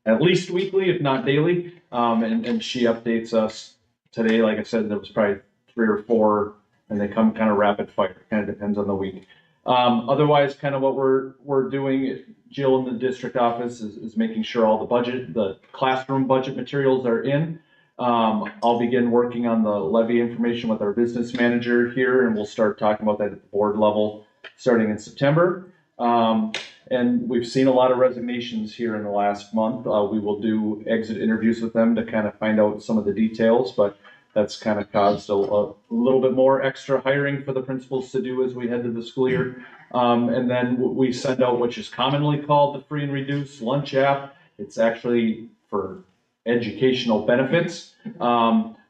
at least weekly, if not daily. And she updates us today. Like I said, there was probably 3 or 4, and they come kind of rapid fire. Kind of depends on the week. Otherwise, kind of what we're doing, Jill in the district office is making sure all the classroom budget materials are in. I'll begin working on the levy information with our business manager here, and we'll start talking about that at the board level starting in September. And we've seen a lot of resignations here in the last month. We will do exit interviews with them to kind of find out some of the details, but that's kind of caused a little bit more extra hiring for the principals to do as we head to the school year. And then we send out, which is commonly called the free and reduced lunch app. It's actually for educational benefits.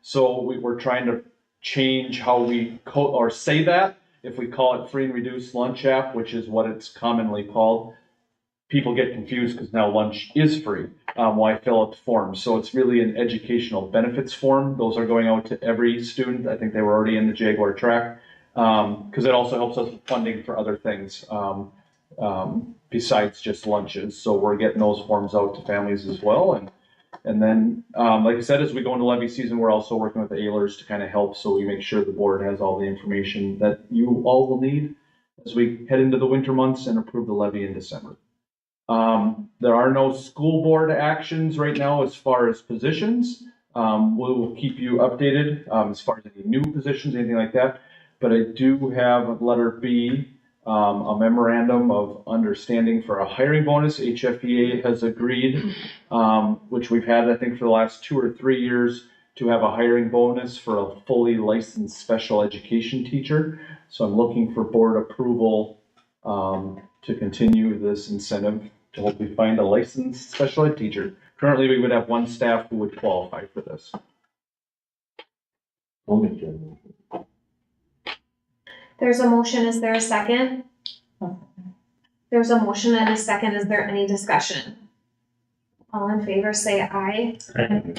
So we're trying to change how we or say that. If we call it free and reduced lunch app, which is what it's commonly called, people get confused because now lunch is free while I fill out the form. So it's really an educational benefits form. Those are going out to every student. I think they were already in the Jaguar track because it also helps us with funding for other things. besides just lunches. So we're getting those forms out to families as well. And then, like I said, as we go into levy season, we're also working with the Ehlers to kind of help, so we make sure the board has all the information that you all will need as we head into the winter months and approve the levy in December. There are no school board actions right now as far as positions. We will keep you updated as far as any new positions, anything like that. But I do have letter B, a memorandum of understanding for a hiring bonus. HFEA has agreed, which we've had, I think, for the last 2 or 3 years, to have a hiring bonus for a fully licensed special education teacher. So I'm looking for board approval to continue this incentive to hopefully find a licensed special ed teacher. Currently, we would have 1 staff who would qualify for this. There's a motion, is there a second? There's a motion and a second, is there any discussion? All in favor say aye. Aye.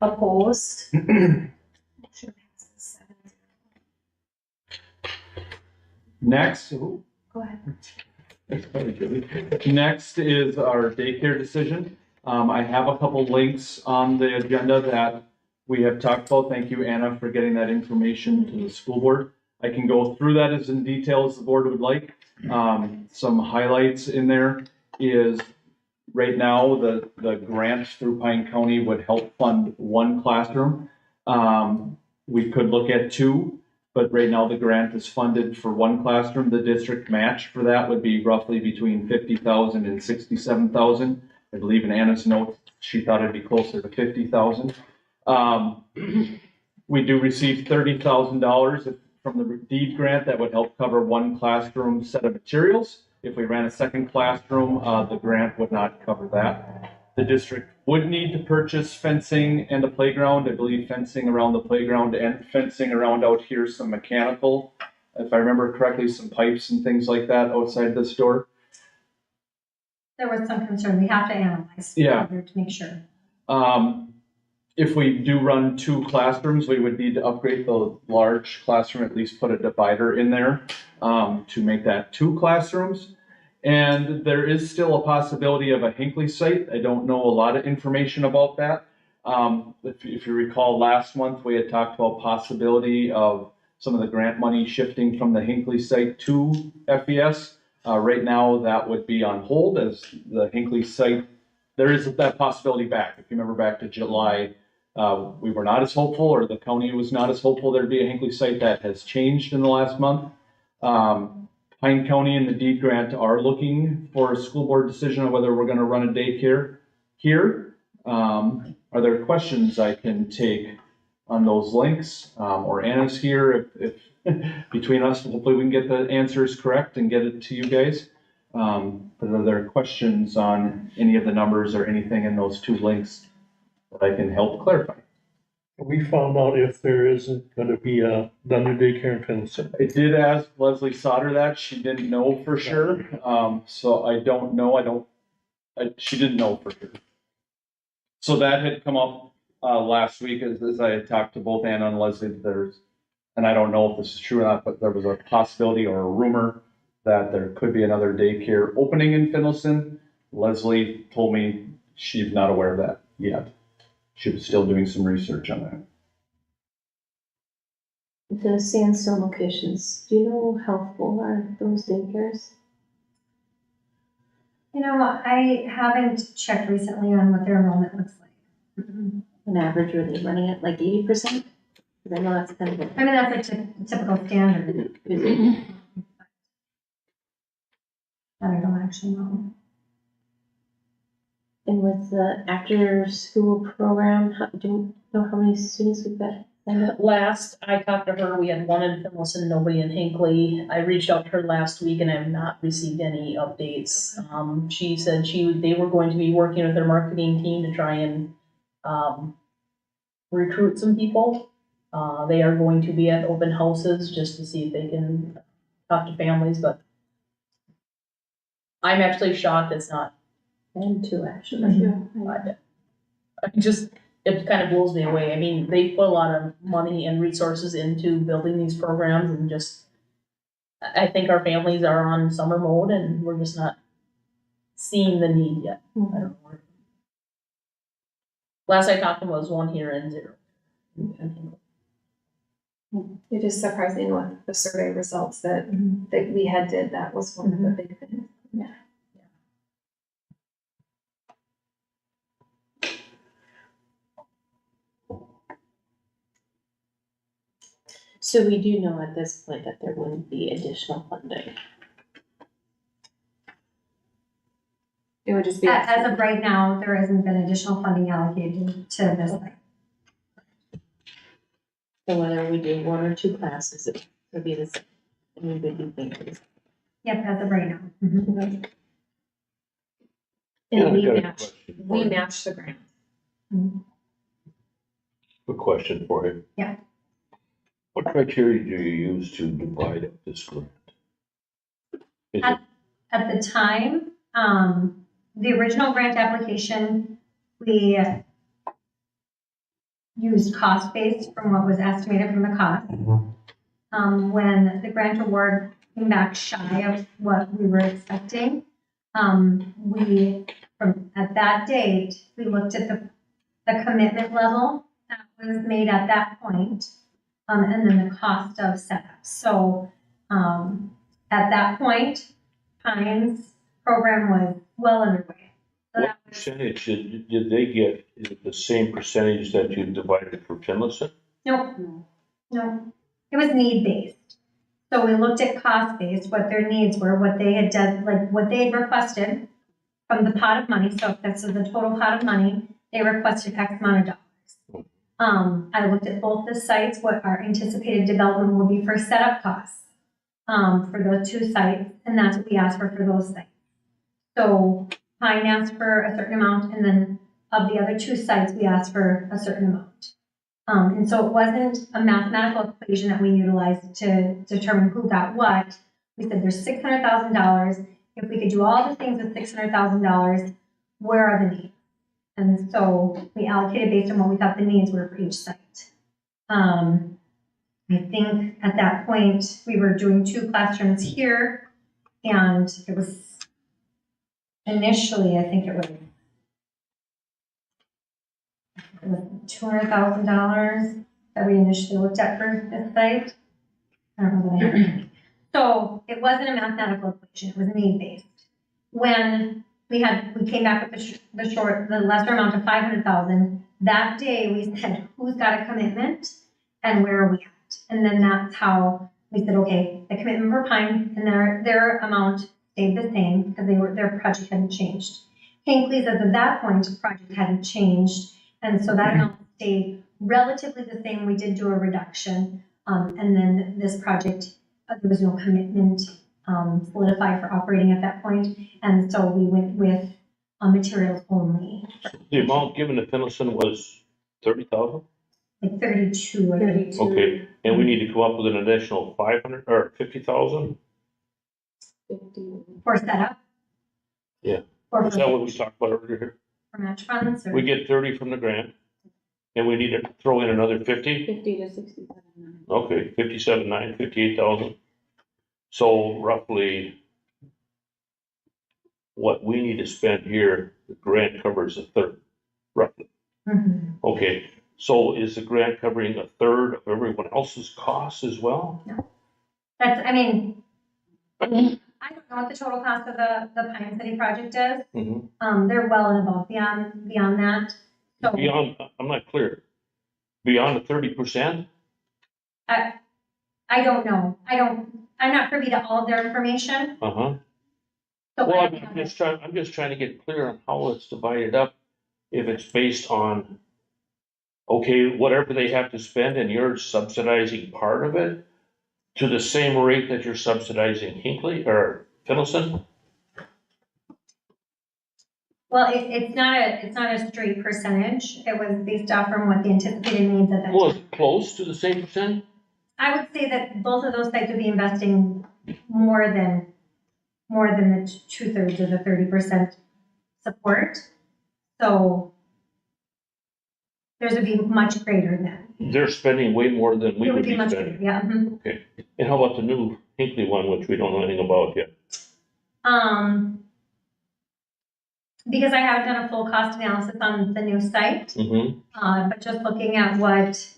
Opposed? Motion passes 7-0. Next, Go ahead. next is our daycare decision. I have a couple links on the agenda that we have talked about. Thank you, Anna, for getting that information to the school board. I can go through that as in detail as the board would like. Some highlights in there is right now the grant through Pine County would help fund 1 classroom. We could look at 2, but right now the grant is funded for 1 classroom. The district match for that would be roughly between $50,000 and $67,000. I believe in Anna's notes, she thought it'd be closer to $50,000. We do receive $30,000 from the deed grant that would help cover 1 classroom set of materials. If we ran a 2nd classroom, the grant would not cover that. The district would need to purchase fencing and a playground. I believe fencing around the playground and fencing around out here, some mechanical, if I remember correctly, some pipes and things like that outside this door. There was some concern, we have to analyze. Yeah. To make sure. If we do run 2 classrooms, we would need to upgrade the large classroom, at least put a divider in there to make that 2 classrooms. And there is still a possibility of a Hinckley site. I don't know a lot of information about that. If you recall, last month we had talked about possibility of some of the grant money shifting from the Hinckley site to FES. Right now that would be on hold as the Hinckley site, there is that possibility back. If you remember back to July, we were not as hopeful, or the county was not as hopeful there'd be a Hinckley site. That has changed in the last month. Pine County and the deed grant are looking for a school board decision on whether we're going to run a daycare here. Are there questions I can take on those links? Or Anna's here, if between us, hopefully we can get the answers correct and get it to you guys. But are there questions on any of the numbers or anything in those 2 links that I can help clarify? We found out if there isn't gonna be another daycare in Finlayson. I did ask Leslie Sauter that. She didn't know for sure. So I don't know. She didn't know for sure. So that had come up last week as I had talked to both Anna and Leslie. And I don't know if this is true or not, but there was a possibility or a rumor that there could be another daycare opening in Finlayson. Leslie told me she's not aware of that yet. She was still doing some research on that. The sandstone locations, do you know how full are those daycares? You know, I haven't checked recently on what their enrollment looks like. On average, are they running at like 80%? Because I know that's kind of a. I mean, that's a typical standard. I don't actually know. And with the after-school program, do you know how many students we've got signed up? Last I talked to her, we had 1 in Finlayson, nobody in Hinckley. I reached out to her last week and I have not received any updates. She said they were going to be working with their marketing team to try and recruit some people. They are going to be at open houses just to see if they can talk to families, but I'm actually shocked it's not. And 2 actually. But it kind of blows me away. I mean, they put a lot of money and resources into building these programs and just, I think our families are on summer mode and we're just not seeing the need yet. I don't know. Last I talked to was 1 here and 0. It is surprising with the survey results that we had did, that was one of the big things. So we do know at this point that there wouldn't be additional funding. It would just be. As of right now, there hasn't been additional funding allocated to this thing. So whether we do 1 or 2 classes, it would be the same. And we would be thinking. Yep, as of right now. And we match the grant. A question for you. Yeah. What criteria do you use to divide up this grant? Is it, At the time, the original grant application, we used cost-based from what was estimated from the cost. When the grant award came back shy of what we were expecting, at that date, we looked at the commitment level that was made at that point, and then the cost of setup. So, at that point, Pines program was well underway. So what percentage did they get? Is it the same percentage that you divided for Finlayson? Nope, no, it was need-based. So we looked at cost-based, what their needs were, what they had done, like what they had requested from the pot of money. So if this is the total pot of money, they requested X amount of dollars. I looked at both the sites, what our anticipated development will be for setup costs for those 2 sites, and that's what we asked for those sites. So Pine asked for a certain amount, and then of the other 2 sites, we asked for a certain amount. And so it wasn't a mathematical equation that we utilized to determine who got what. We said there's $600,000. If we could do all the things with $600,000, where are the needs? And so we allocated based on what we thought the needs were for each site. I think at that point, we were doing 2 classrooms here, and it was initially, I think it was $200,000 that we initially looked at for this site. I don't know that I have it. So it wasn't a mathematical equation, it was need-based. When we came back with the lesser amount of 500,000, that day we said, who's got a commitment and where are we at? And then that's how we said, okay, the commitment for Pine and their amount stayed the same because their project hadn't changed. Hinckley's at that point, project hadn't changed. And so that amount stayed relatively the same. We did do a reduction. And then this project, there was no commitment solidified for operating at that point. And so we went with materials only. The amount given to Finlayson was 30,000? Like 32, I think. Okay, and we need to come up with an additional 500 or 50,000? For setup? Yeah. Or Is that what we talked about earlier? for match funds? Or? We get 30 from the grant, and we need to throw in another 50? 50 to 67. Okay, 57,900, 58,000. So roughly what we need to spend here, the grant covers a third, roughly. Mhm. Okay, so is the grant covering a third of everyone else's costs as well? That's, I mean, I don't know what the total cost of the Pine City project is. Mhm. They're well and above beyond that. So Beyond, I'm not clear, beyond the 30%? I don't know. I'm not privy to all of their information. Uh-huh. So Well, I I'm just trying to get clear on how it's divided up. If it's based on, okay, whatever they have to spend and you're subsidizing part of it to the same rate that you're subsidizing Hinckley or Finlayson? Well, it's not a straight percentage. It was based off from what the anticipated needs at that Well, time. it's close to the same percent? I would say that both of those sites would be investing more than the 2/3 of the 30% support. So theirs would be much greater than. They're spending way more than we It would would be be much greater, spending. yeah. Mhm. And how about the new Hinckley one, which we don't know anything about yet. Because I haven't done a full cost analysis on the new site, Mm-hmm. but just looking at what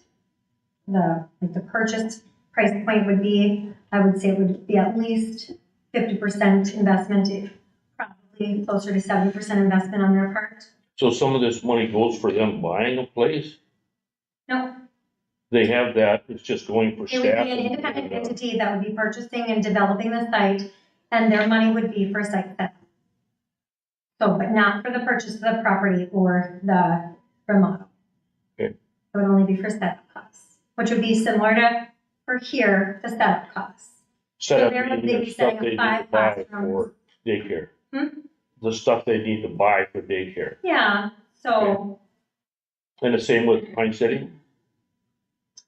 the purchase price point would be, I would say it would be at least 50% investment, probably closer to 70% investment on their part. So some of this money goes for them buying a place? No, They have that, it's just going for it would staff? be an independent entity that would be purchasing and developing the site, and their money would be for site setup. So, but not for the purchase of the property or the remodel. Okay. It would only be for setup costs, which would be similar to, for here, the setup costs. Set So up there would meaning they the be stuff setting they up need 5 to buy classrooms? for daycare. Hmm? The stuff they need to buy for daycare. Yeah, so, And the same with Pine City?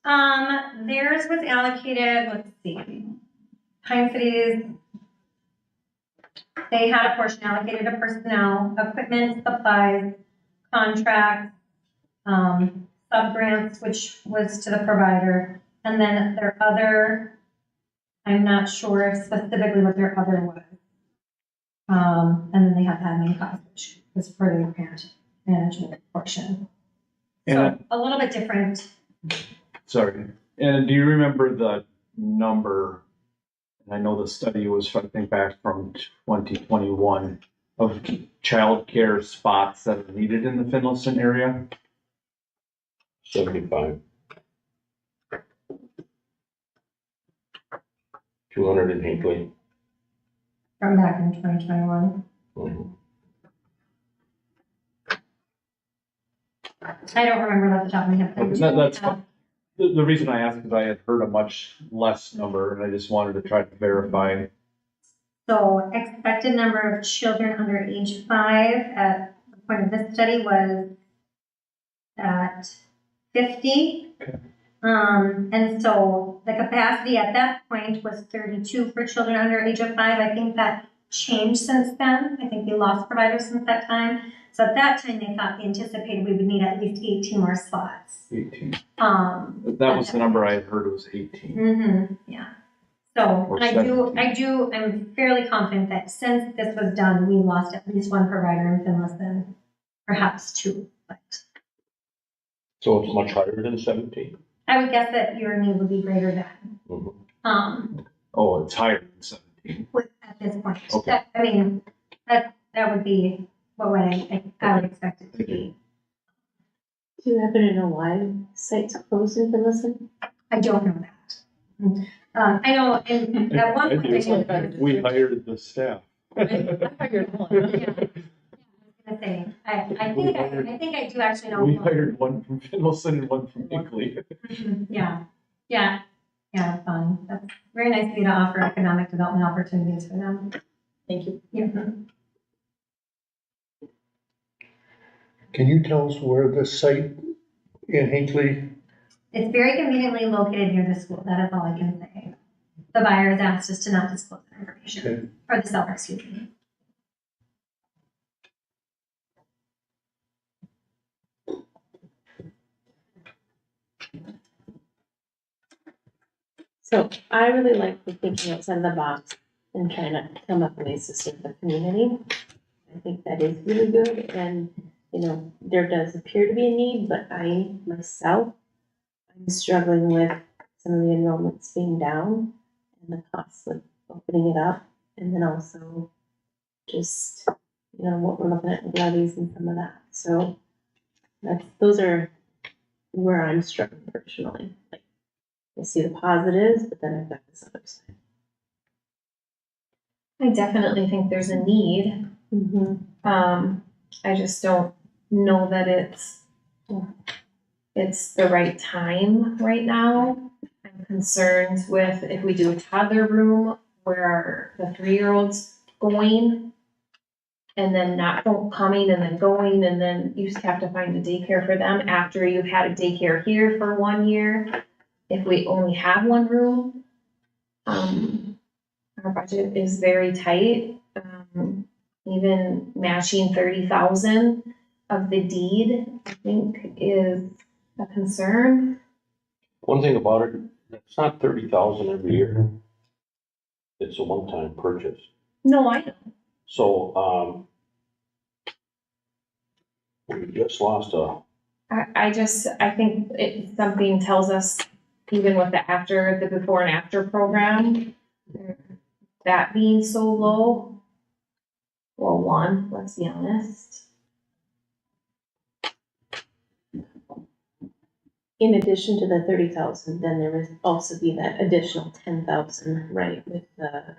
theirs was allocated, let's see, Pine Cities, they had a portion allocated to personnel, equipment, supplies, contracts, sub-grants, which was to the provider, and then their other, I'm not sure specifically what their other was. And then they have admin costs, which was for the grant management portion. So And, a little bit different. sorry, and do you remember the number? And I know the study was, I think, back from 2021 of childcare spots that are needed in the Finlayson area. 75. 200 in Hinckley. From back in 2021. Mhm. I don't remember off the top of my head. but I Okay, do that's have- fine. The reason I asked is I had heard a much less number, and I just wanted to try to verify. So expected number of children under age 5 at the point of this study was at 50. Okay. And so the capacity at that point was 32 for children under age of 5. I think that changed since then. I think we lost providers since that time. So at that time, they thought they anticipated we would need at least 18 more slots. 18. Um, That was the number I had heard, it was 18. yeah. So, Or and I'm fairly confident that since this was done, we lost at least one provider in Finlayson, perhaps 2, but So it's much higher than 17. I would guess that your need would be greater than, Mhm. Oh, it's higher than 17. at this point. Okay. I mean, that would be what I would expect it to be. Do you happen to know why sites closed in Finlayson? I don't know that. I know, and at one I point, I do. know. We hired the staff. I figured one. I think I do actually know. We hired one from Finlayson and one from Hinckley. Yeah, that's fun. That's very nice of you to offer economic development opportunities for them. Thank you. Yeah. Can you tell us where the site in Hinckley, It's very conveniently located near the school, that is all I can say. The buyer has asked us to not disclose that information, okay, or the seller, excuse me. So I really like the thinking outside of the box and trying to come up with ways to serve the community. I think that is really good, and, you know, there does appear to be a need, but I myself, I'm struggling with some of the enrollments being down and the costs of opening it up, and then also just, you know, what we're looking at with levies and some of that. So those are where I'm struggling personally. Like, I see the positives, but then I've got this other side. I definitely think there's a need. I just don't know that it's the right time right now. I'm concerned with if we do a toddler room, where are the 3-year-olds going? And then not coming and then going, and then you just have to find a daycare for them after you've had a daycare here for 1 year. If we only have one room, our budget is very tight. Even matching 30,000 of the deed, I think, is a concern. One thing about it, it's not 30,000 every year. It's a one-time purchase. No, I know. So, we just lost I think something tells us, even with the before and after program, that being so low. Well, one, let's be honest. In addition to the 30,000, then there would also be that additional 10,000, right, with the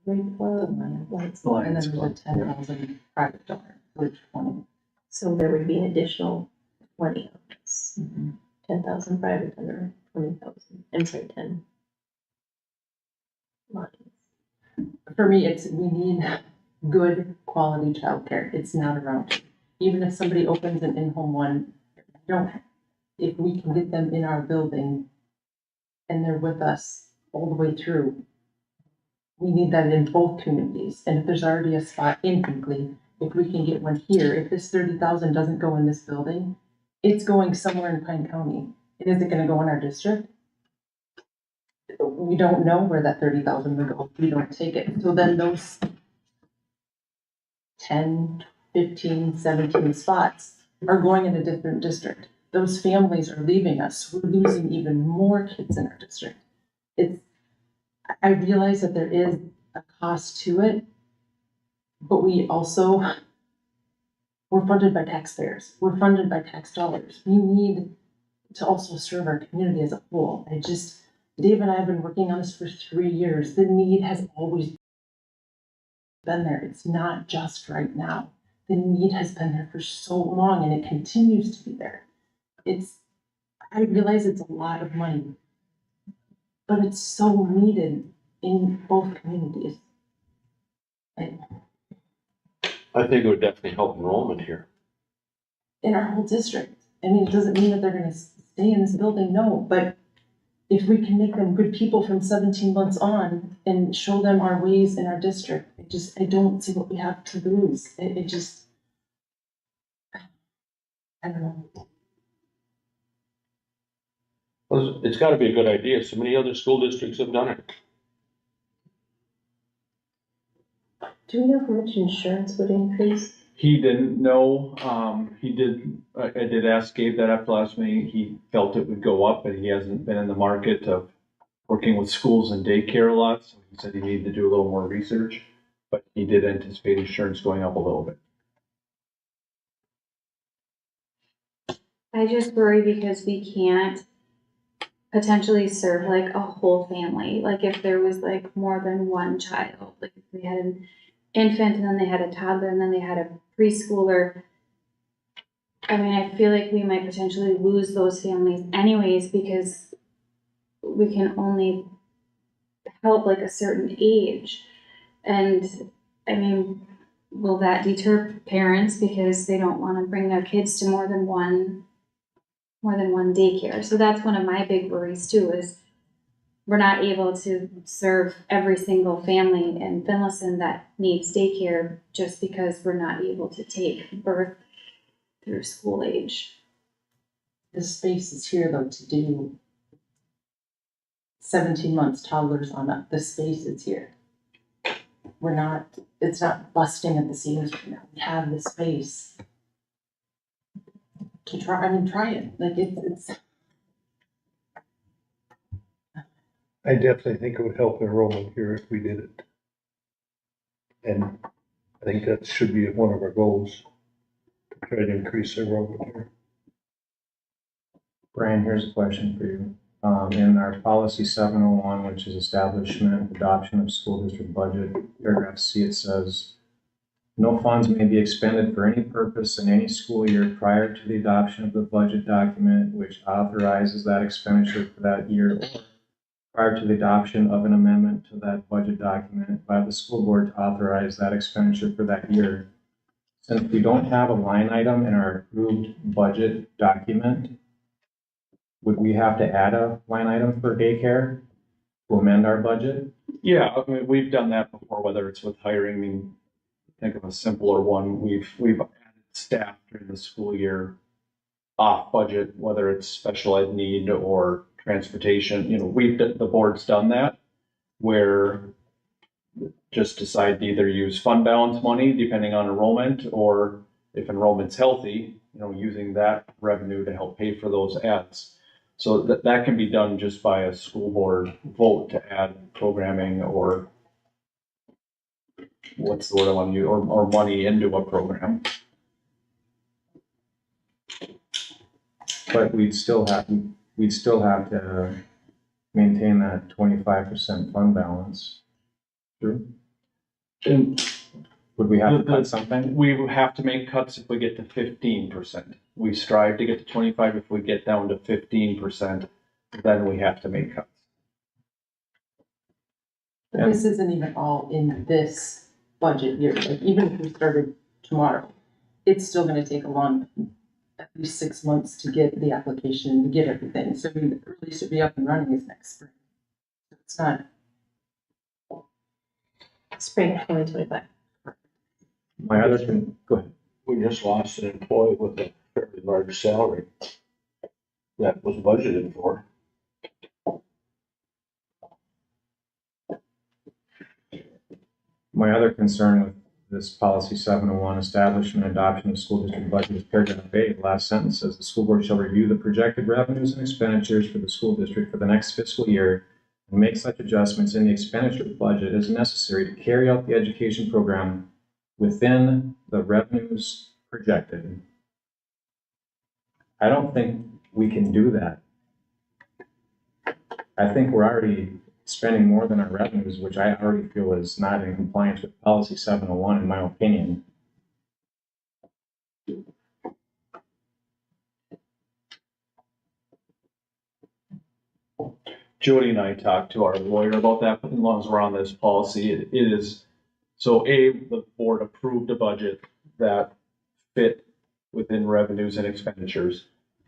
grade club, lights. And then there's a 10,000 private donor, which 20. So there would be an additional 20 of this. 10,000 private donor, 20,000, I'm sorry, 10 lines. For me, we need good quality childcare. It's not around. Even if somebody opens an in-home one, if we can get them in our building and they're with us all the way through, we need that in both communities. And if there's already a spot in Hinckley, if we can get one here, if this 30,000 doesn't go in this building, it's going somewhere in Pine County. And is it gonna go in our district? We don't know where that 30,000 will go if we don't take it. So then those 10, 15, 17 spots are going in a different district. Those families are leaving us. We're losing even more kids in our district. I realize that there is a cost to it, but we're funded by taxpayers. We're funded by tax dollars. We need to also serve our community as a whole. Dave and I have been working on this for 3 years. The need has always been there. It's not just right now. The need has been there for so long and it continues to be there. I realize it's a lot of money, but it's so needed in both communities. I think it would definitely help enrollment here. In our whole district. I mean, it doesn't mean that they're gonna stay in this building, no, but if we can make them good people from 17 months on and show them our ways in our district, I don't see what we have to lose. I don't know. Well, it's gotta be a good idea. So many other school districts have done it. Do we know how much insurance would increase? He didn't know, I did ask Gabe that after last meeting, he felt it would go up, but he hasn't been in the market of working with schools and daycare a lot, so he said he needed to do a little more research, but he did anticipate insurance going up a little bit. I just worry because we can't potentially serve like a whole family. Like if there was like more than one child, like if we had an infant and then they had a toddler and then they had a preschooler. I mean, I feel like we might potentially lose those families anyways because we can only help like a certain age. And I mean, will that deter parents because they don't want to bring their kids to more than one daycare? So that's one of my big worries too, is we're not able to serve every single family in Finlayson that needs daycare just because we're not able to take birth through school age. The space is here though to do 17 months toddlers on up. The space is here. It's not busting at the seams right now. We have the space to try it. Like it's. I definitely think it would help enrollment here if we did it. And I think that should be one of our goals, to try to increase enrollment here. Brian, here's a question for you. In our policy 701, which is establishment, adoption of school district budget, paragraph C, it says, no funds may be expended for any purpose in any school year prior to the adoption of the budget document which authorizes that expenditure for that year, or prior to the adoption of an amendment to that budget document by the school board to authorize that expenditure for that year. Since we don't have a line item in our approved budget document, would we have to add a line item for daycare to amend our budget? Yeah, I mean, we've done that before, whether it's with hiring, I mean, think of a simpler one, we've added staff during the school year off budget, whether it's special ed need or transportation, the board's done that. where just decide to either use fund balance money depending on enrollment, or if enrollment's healthy, using that revenue to help pay for those ads. So that can be done just by a school board vote to add programming, or what's the word I want to use, or money into a program. But we'd still have to maintain that 25% fund balance. True. And Would we have to cut something? we have to make cuts if we get to 15%. We strive to get to 25. If we get down to 15%, then we have to make cuts. But this isn't even all in this budget year, like even if we started tomorrow, it's still gonna take at least 6 months to get the application, to get everything, so the earliest to be up and running is next spring. It's not, Spring 2025. My other thing, go ahead. We just lost an employee with a fairly large salary that was budgeted for. My other concern with this policy 701, establishment and adoption of school district budget, is paragraph A. The last sentence says the school board shall review the projected revenues and expenditures for the school district for the next fiscal year and make such adjustments in the expenditure budget as necessary to carry out the education program within the revenues projected. I don't think we can do that. I think we're already spending more than our revenues, which I already feel is not in compliance with policy 701, in my opinion. Jody and I talked to our lawyer about that, but as long as we're on this policy, it is, so the board approved a budget that fit within revenues and expenditures.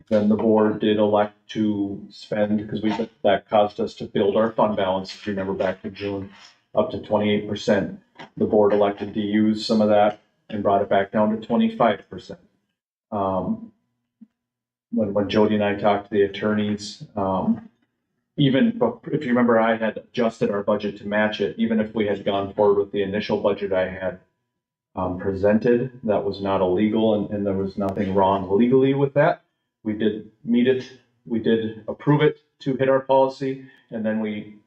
Then the board did elect to spend, because that caused us to build our fund balance, if you remember back to June, up to 28%. The board elected to use some of that and brought it back down to 25%. When Jody and I talked to the attorneys, even if you remember, I had adjusted our budget to match it. Even if we had gone forward with the initial budget I had presented, that was not illegal, and there was nothing wrong legally with that. We did meet it, we did approve it to hit our policy, and then we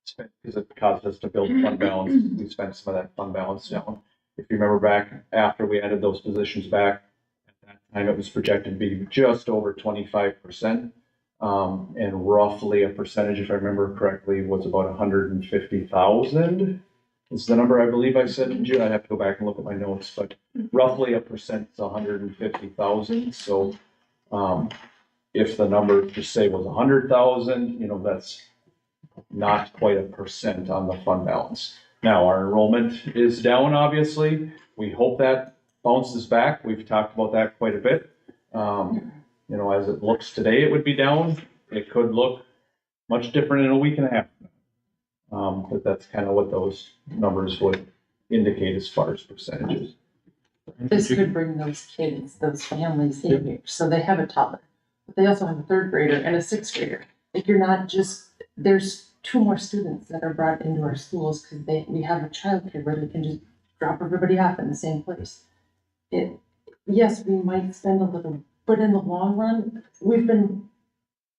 spent, because it caused us to build fund balance, we spent some of that fund balance down. If you remember back after we added those positions back, at that time it was projected to be just over 25%. And roughly a percentage, if I remember correctly, was about 150,000. Is the number I believe I said in June. I have to go back and look at my notes, but roughly a percent is 150,000. So if the number just say was 100,000, that's not quite a percent on the fund balance. Now our enrollment is down, obviously. We hope that bounces back. We've talked about that quite a bit. As it looks today, it would be down. It could look much different in a week and a half. But that's kind of what those numbers would indicate as far as percentages. this could bring those kids, those families in here, so they have a toddler, but they also have a third grader and a sixth grader. Like, you're not just, there's 2 more students that are brought into our schools because we have a childcare where they can just drop everybody off in the same place. Yes, we might spend a little, but in the long run, we've been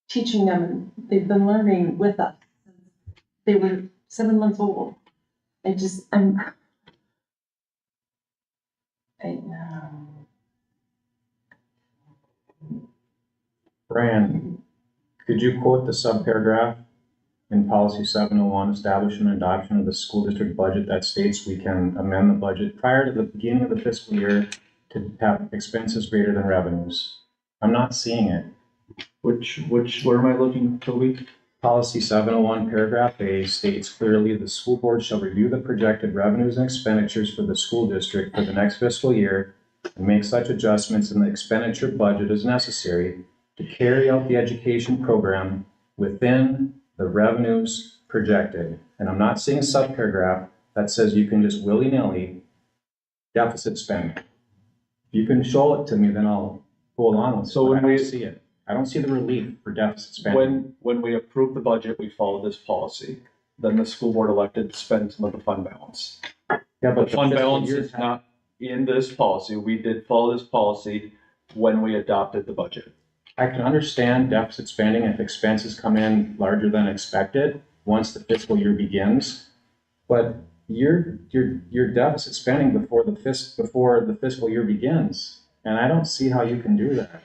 teaching them and they've been learning with us. They were 7 months old. I know. Brian, could you quote the subparagraph in policy 701, establishment and adoption of the school district budget, that states we can amend the budget prior to the beginning of the fiscal year to have expenses greater than revenues? I'm not seeing it. Where am I looking, Toby? Policy 701, paragraph A states clearly the school board shall review the projected revenues and expenditures for the school district for the next fiscal year and make such adjustments in the expenditure budget as necessary to carry out the education program within the revenues projected. And I'm not seeing a subparagraph that says you can just willy-nilly deficit spend. If you can show it to me, then I'll go along with it. So when I don't see it. I don't see the relief for deficit spending. When we approved the budget, we followed this policy. then the school board elected to spend some of the fund balance. Yeah, The but fund fiscal balance year- is not in this policy. We did follow this policy when we adopted the budget. I can understand deficit spending if expenses come in larger than expected once the fiscal year begins. But you're deficit spending before the fiscal year begins. And I don't see how you can do that.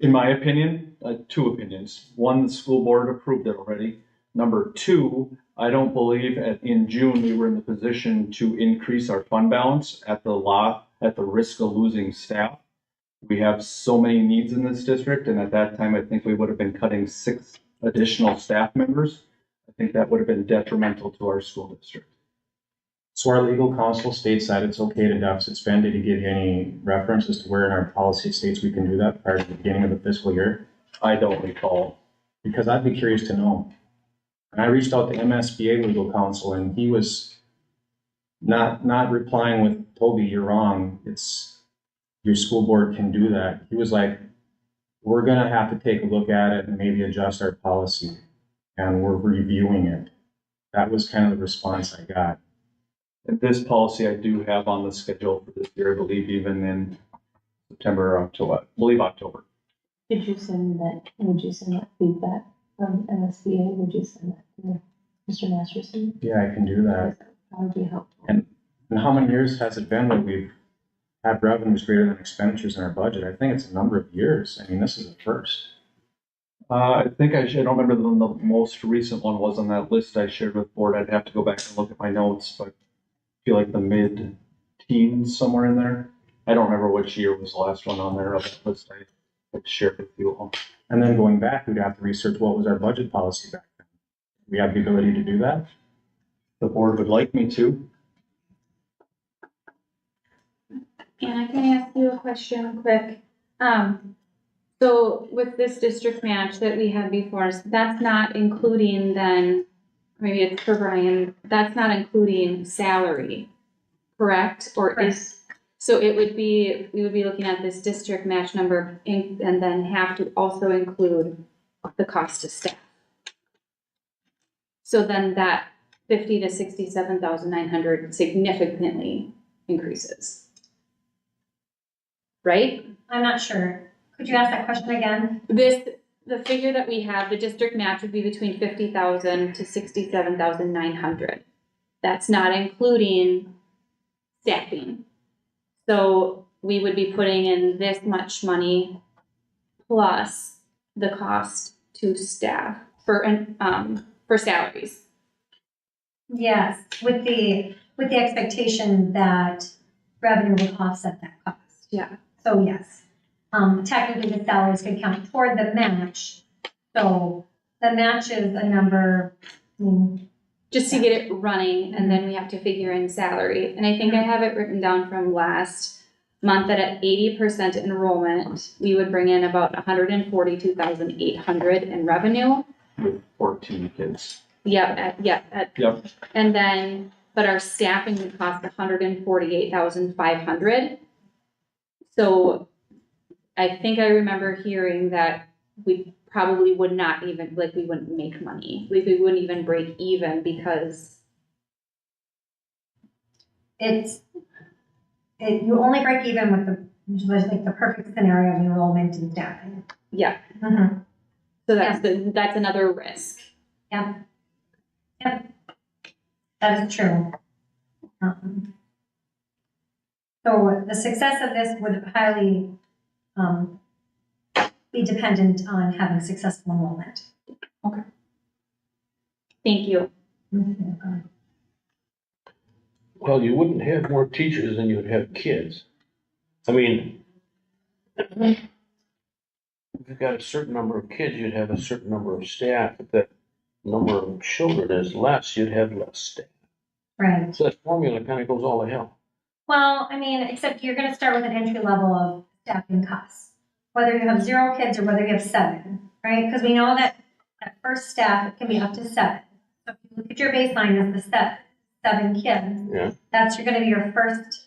In my opinion, two opinions. One, the school board approved it already. Number two, I don't believe in June we were in the position to increase our fund balance at the risk of losing staff. We have so many needs in this district, and at that time, I think we would have been cutting 6 additional staff members. I think that would have been detrimental to our school district. So our legal counsel states that it's okay to deficit spend. Did he give you any reference as to where in our policy states we can do that prior to the beginning of the fiscal year? I don't recall. Because I'd be curious to know. And I reached out to MSBA legal counsel, and he was not replying with, Toby, you're wrong. Your school board can do that. He was like, we're gonna have to take a look at it and maybe adjust our policy, and we're reviewing it. That was kind of the response I got. And this policy I do have on the schedule for this year, I believe even in September or October, I believe October. Would you send that feedback from MSBA? Would you send that to Mr. Masterson? Yeah, I can do that. That would be helpful. And how many years has it been that we've had revenues greater than expenditures in our budget? I think it's a number of years. I mean, this is a first. I think I don't remember when the most recent one was on that list I shared with board. I'd have to go back and look at my notes, but I feel like the mid-teens somewhere in there. I don't remember which year was the last one on there of that list I shared with you all. And then going back, we'd have to research what was our budget policy back then. We have the ability to do that. The board would like me to. Anna, can I ask you a question quick? So with this district match that we had before us, that's not including then, maybe it's for Brian, that's not including salary, correct? Or is, so it would be, we would be looking at this district match number and then have to also include the cost to staff. So then that 50 to 67,900 significantly increases. Right? I'm not sure. Could you ask that question again? The figure that we have, the district match would be between 50,000 to 67,900. That's not including staffing. So we would be putting in this much money plus the cost to staff for salaries. Yes, with the expectation that revenue will offset that cost. Yeah. So yes, technically the salaries could count toward the match. So the match is a number, just to get it running, and then we have to figure in salary. And I think I have it written down from last month that at 80% enrollment, we would bring in about 142,800 in revenue. With 14 kids. Yep. Yep. And then, but our staffing would cost 148,500. So I think I remember hearing that we probably would not even, like, we wouldn't make money. Like, we wouldn't even break even because you only break even with the perfect scenario of enrollment and staffing. yeah. Mm-hmm. So that's another risk. Yep, that is true. So the success of this would highly be dependent on having successful enrollment. Thank you. Well, you wouldn't have more teachers than you would have kids. I mean, if you've got a certain number of kids, you'd have a certain number of staff. If that number of children is less, you'd have less staff. Right. So that formula kind of goes all to hell. Well, I mean, except you're going to start with an entry level of staffing costs, whether you have 0 kids or whether you have 7, right? Because we know that at first staff, it can be up to 7. So if you look at your baseline as the 7 kids, Yeah. that's going to be your first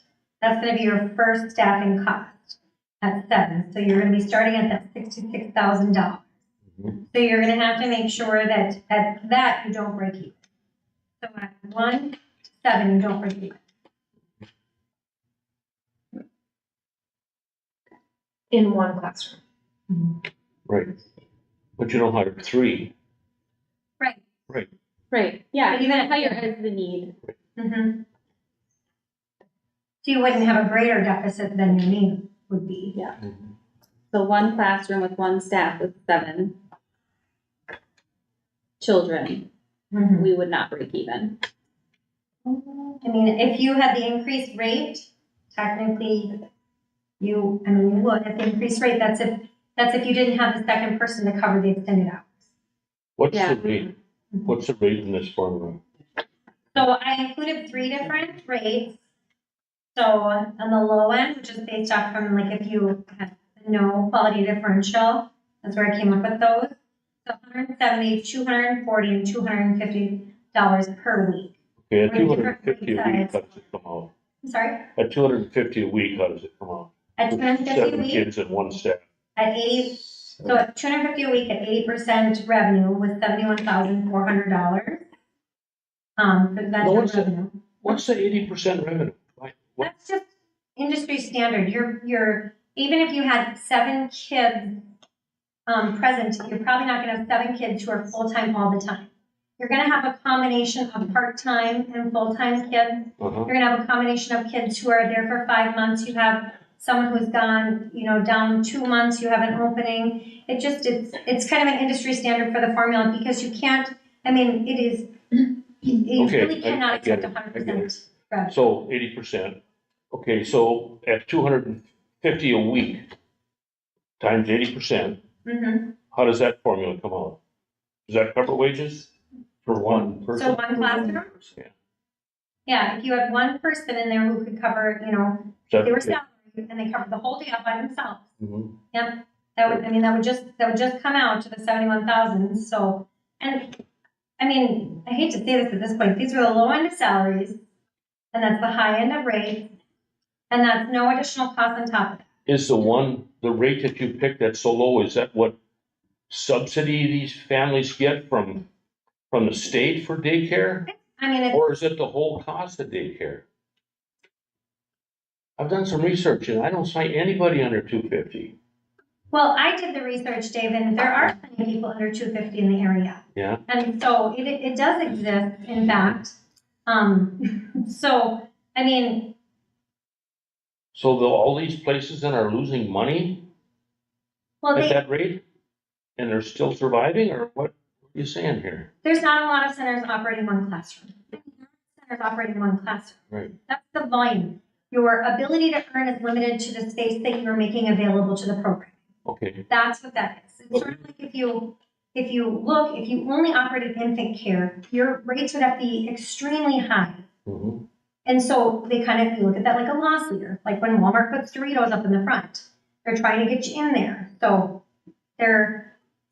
staffing cost at 7. So you're going to be starting at that $66,000. So you're going to have to make sure that at that you don't break even. So at 1 to 7, you don't break even. In one classroom. Right. But you don't hire 3. Right. Right. Right, yeah, But even even- higher as the need. Mm-hmm. So you wouldn't have a greater deficit than your need would be. Yeah. So one classroom with one staff with 7 children, Mhm. we would not break even. I mean, if you had the increased rate, technically, you would, at the increased rate, that's if you didn't have the second person to cover the extended hours. What's Yeah. the rate? What's the rate in this formula? So I included 3 different rates. So on the low end, which is based off from like if you had no quality differential, that's where I came up with those. So 170, 240, and $250 per week. Okay, at What are the different 250 a rate week, size? how does it come out? I'm sorry, At 250 a week, how does it come out? at For 250 a 7 week, kids and 1 staff. at 80, so at 250 a week at 80% revenue with $71,400. For that No, what's the- revenue. What's the 80% revenue? Like, what? That's just industry standard. You're, even if you had 7 kids present, you're probably not gonna have 7 kids who are full-time all the time. You're gonna have a combination of part-time and full-time kids. Uh-huh. You're gonna have a combination of kids who are there for 5 months. You have someone who's gone, down 2 months, you have an opening. It's kind of an industry standard for the formula because you can't, it is, you Okay, really cannot I get expect it, I get it. 100% revenue. So 80%. Okay, so at 250 a week times 80%, Mhm. how does that formula come out? Does that cover wages for one person? So one classroom? Yeah. Yeah, if you had one person in there who could cover, Is that- they were salaried and they covered the whole day up by themselves. Mhm. Yep, that would just come out to the 71,000, so, and, I hate to say this at this point, these are the low end of salaries, and that's the high end of rates, and that's no additional cost on top of it. Is the rate that you picked that's so low, is that what subsidy these families get from the state for daycare? It's, Or is it the whole cost of daycare? I've done some research and I don't cite anybody under 250. well, I did the research, Dave, and there are plenty of people under 250 in the area. Yeah. And so it does exist, in fact. So, So all these places then are losing money well, at that rate? And they're still surviving, or what are you saying here? there's not a lot of centers operating one classroom. Centers operating one classroom. Right. That's the volume. Your ability to earn is limited to the space that you're making available to the program. Okay. That's what that is. It's sort of like if you only operated infant care, your rates would have to be extremely high. Mm-hmm. And so you look at that like a loss leader, like when Walmart puts Doritos up in the front, they're trying to get you in there. So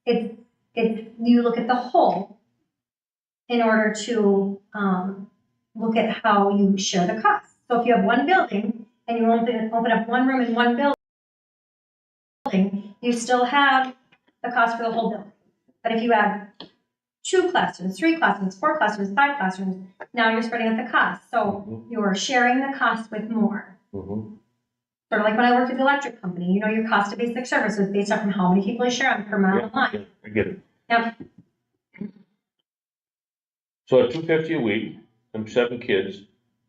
you look at the whole in order to look at how you share the cost. So if you have one building and you open up one room in one building, you still have the cost for the whole building. But if you have 2 classrooms, 3 classrooms, 4 classrooms, 5 classrooms, now you're spreading out the cost. So you're sharing the cost with more. Mm-hmm. Sort of like when I worked at the electric company, your cost of basic service was based off from how many people you share on per mile of line. I get it. Yep. So at 250 a week, and 7 kids,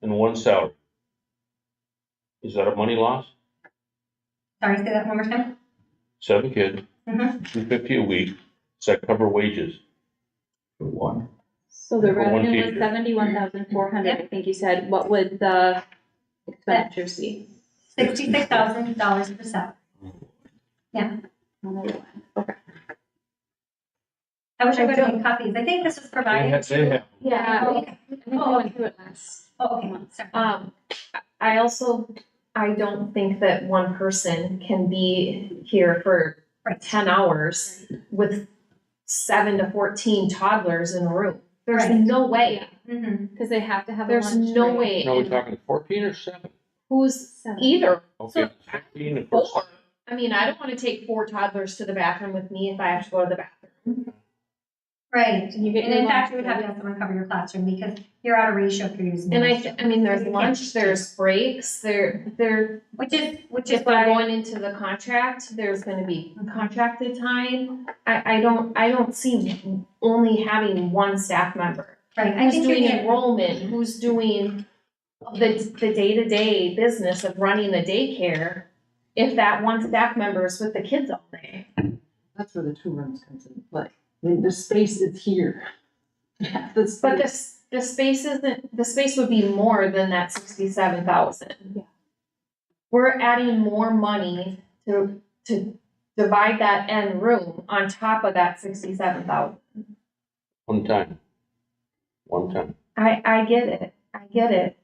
and 1 salary. Is that a money loss? Sorry, say that one more time. 7 kids, Mhm. 250 a week, does that cover wages? For one. So the For one revenue was teacher. 71,400, I think you said. What would the expenditures be? $66,000 per salary. On the low end. Okay. I wish I would have made copies. I think this was provided They to. have. Yeah, Oh, I okay. think we went through it last. Oh, okay. Sorry. I don't think that one person can be here for 10 hours with 7 to 14 toddlers in a room. There's Right. no way. Mhm. Because they have to have a There's lunch no break. way. Now, are we And talking 14 or 7? who's 7. either? Okay, 15 and 4. I don't want to take 4 toddlers to the bathroom with me if I have to go to the bathroom. Right, And you get and your in fact, lunch you would have to break. have someone cover your classroom because you're out of ratio if you're using. And those. I mean, there's You can't lunch, there's breaks, Which is if we're why, going into the contract, there's gonna be contracted time. I don't see only having one staff member. right, I Who's think you're doing getting, enrollment, who's doing the day-to-day business of running the daycare, if that one staff member is with the kids all day. That's where the 2 rooms comes in play. I mean, the space is here. Yeah, the But space. the space isn't, the space would be more than that 67,000. Yeah. We're adding more money to divide that end room on top of that 67,000. One time. I get it.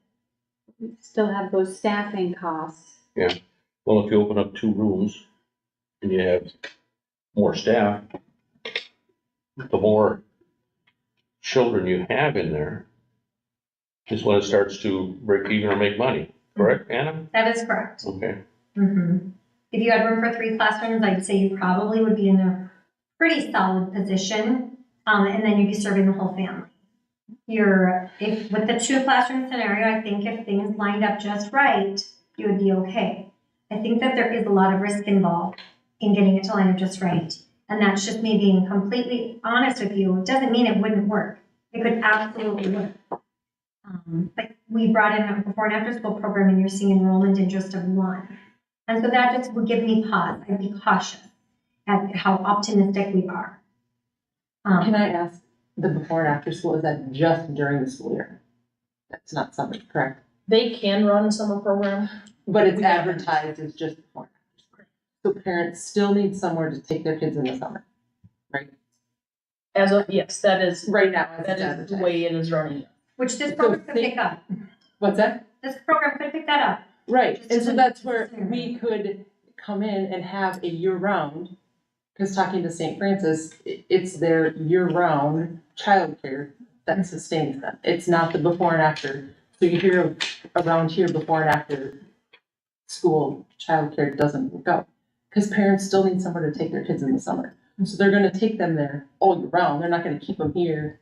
We still have those staffing costs. Well, if you open up 2 rooms and you have more staff, the more children you have in there is when it starts to break even or make money, correct, Anna? that is correct. Okay. Mhm. If you had room for 3 classrooms, I'd say you probably would be in a pretty solid position, and then you'd be serving the whole family. With the 2 classroom scenario, I think if things lined up just right, you would be okay. I think that there is a lot of risk involved in getting it to line up just right. And that's just me being completely honest with you. It doesn't mean it wouldn't work. It could absolutely work. But we brought in a before and after school program and you're seeing enrollment in just of 1. And so that just would give me pause. I'd be cautious at how optimistic we are. Can I ask, the before and after school, is that just during the school year? That's not summer, correct? they can run a summer program. But it's advertised as just before and after school. So parents still need somewhere to take their kids in the summer, right? As of, yes, that is, Right now, as that it's is the advertised. way it is running. Which this So program could think- pick up. What's that? This program could pick that up. Right, Just and so to- that's where we could come in and have a year-round, because talking to St. Francis, it's their year-round childcare that sustains them. It's not the before and after. So you hear of around here, before and after school childcare doesn't work out, because parents still need somewhere to take their kids in the summer. So they're gonna take them there all year round. They're not gonna keep them here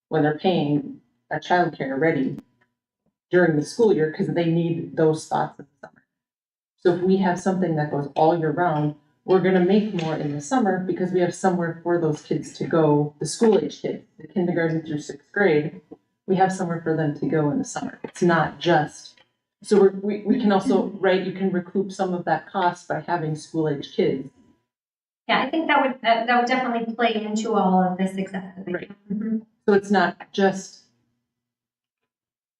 when they're paying a childcare already during the school year, because they need those spots in the summer. So if we have something that goes all year round, we're gonna make more in the summer because we have somewhere for those kids to go, the school age kids, the kindergarten through 6th grade. We have somewhere for them to go in the summer. It's not just, so we can also, right, you can recoup some of that cost by having school age kids. Yeah, I think that would definitely play into all of the success. Right. Mhm. So it's not just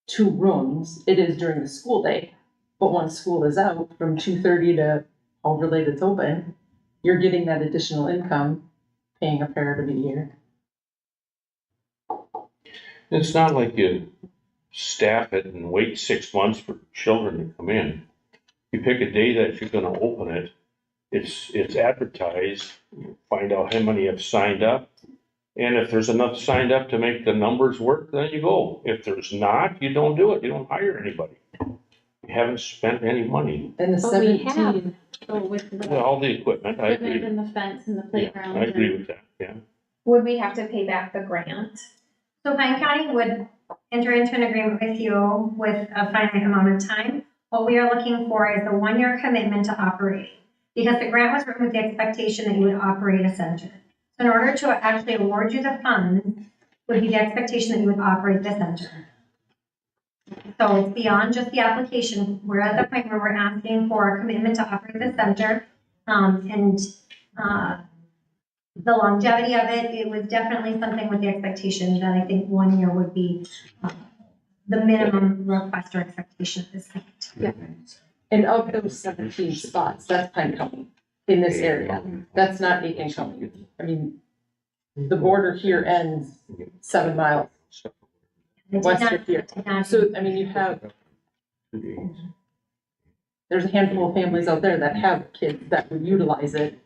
2 rooms, it is during the school day. But once school is out, from 2:30 to however late it's open, you're getting that additional income, paying a parent to be here. It's not like you staff it and wait 6 months for children to come in. You pick a day that you're gonna open it, it's advertised, you find out how many have signed up. And if there's enough signed up to make the numbers work, then you go. If there's not, you don't do it, you don't hire anybody. You haven't spent any money. And the But we 17, So with the Yeah, all the equipment, I equipment agree. and the fence and the Yeah, playground. I agree and- with that, yeah. Would we have to pay back the grant? So Pine County would enter into an agreement with you with a finite amount of time. What we are looking for is a 1-year commitment to operate. Because the grant was written with the expectation that you would operate a center. So in order to actually award you the funds, would be the expectation that you would operate the center. So it's beyond just the application. We're at the point where we're asking for a commitment to operate the center. The longevity of it, it was definitely something with the expectation that I think 1 year would be the minimum request or expectation at this point. and of those 17 spots, that's Pine County in this area. That's not Aiken County. I mean, the border here ends 7 miles It did west not- of here. did not- So, I mean, you have, there's a handful of families out there that have kids that would utilize it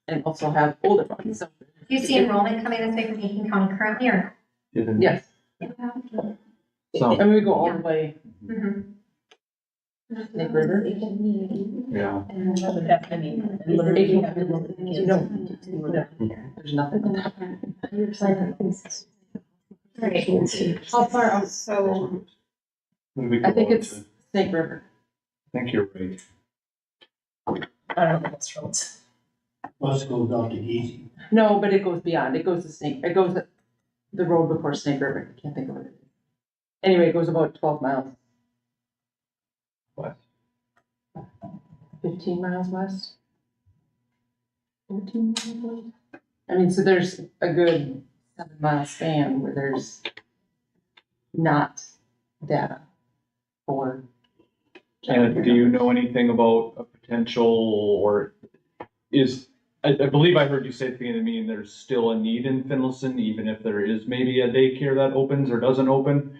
and also have older ones, so, Do you see enrollment coming this way from Aiken County currently or? yes. So- And we go all the way, Mhm. Snake River. Yeah. But that, I mean, literally, you have to look at the kids. There's nothing in that. Right. How far out? So, What do we I think go it's to? Snake River. I think you're right. I don't know what's roads. Bus goes out to Easy. No, but it goes beyond. It goes to Snake, it goes the road before Snake River. I can't think of what it is. Anyway, it goes about 12 miles, West. 15 miles west. 14 miles west. I mean, so there's a good 7-mile span where there's not data for. And do you know anything about a potential, or I believe I heard you say at the beginning of the meeting, there's still a need in Finlayson, even if there is maybe a daycare that opens or doesn't open?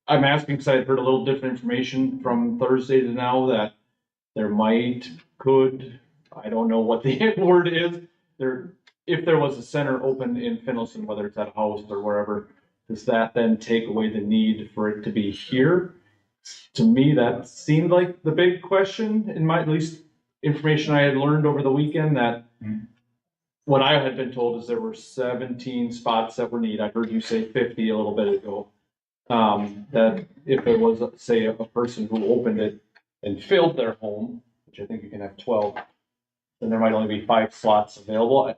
I'm asking because I heard a little different information from Thursday to now that there could, I don't know what the word is, if there was a center open in Finlayson, whether it's at a house or wherever, does that then take away the need for it to be here? To me, that seemed like the big question in my, at least information I had learned over the weekend, that what I had been told is there were 17 spots that were needed. I heard you say 50 a little bit ago. That if there was, say, a person who opened it and filled their home, which I think you can have 12, then there might only be 5 slots available.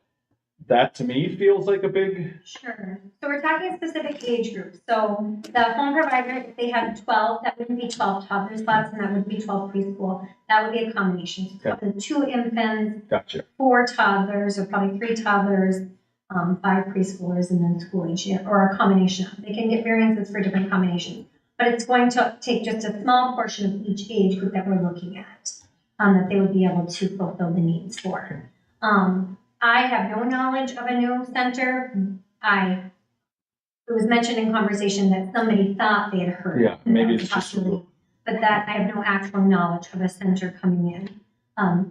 That to me feels like a big. Sure. So we're talking specific age groups. So the home provider, if they have 12, that wouldn't be 12 toddler slots, and that would be 12 preschool. That would be a combination. So Okay. 2 infants, Gotcha. 4 toddlers, or probably 3 toddlers, 5 preschoolers, and then school age, or a combination. They can get variances for different combinations, but it's going to take just a small portion of each age group that we're looking at, that they would be able to fulfill the needs for. I have no knowledge of a new center. It was mentioned in conversation that somebody thought they had heard. Yeah, maybe that it's just. possibility, but that I have no actual knowledge of a center coming in.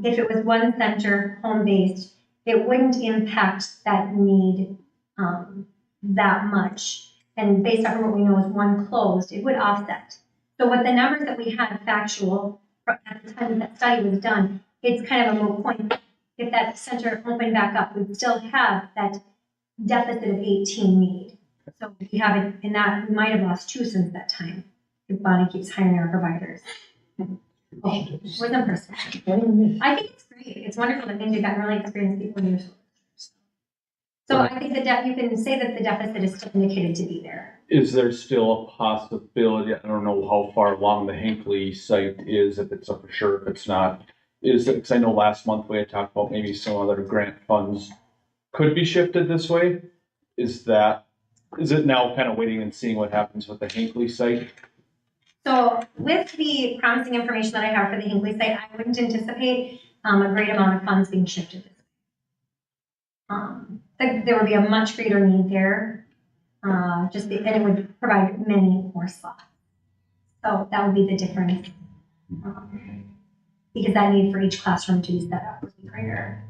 If it was one center, home-based, it wouldn't impact that need that much. And based on what we know is one closed, it would offset. So what the numbers that we had factual at the time that study was done, it's kind of a moot point. If that center opened back up, we'd still have that deficit of 18 need. So we have it, and that we might have lost 2 since that time, if Bonnie keeps hiring our providers. Okay, with them personally. I think it's great. It's wonderful that they've got really experienced people in your schools. So I think that you can say that the deficit is still indicated to be there. Is there still a possibility, I don't know how far along the Hinckley site is, if it's for sure, if it's not, is it, because I know last month we had talked about maybe some other grant funds could be shifted this way. Is it now kind of waiting and seeing what happens with the Hinckley site? So with the promising information that I have for the Hinckley site, I wouldn't anticipate a great amount of funds being shifted. There would be a much greater need there, and it would provide many more slots. So that would be the difference, because that need for each classroom to be set up would be greater.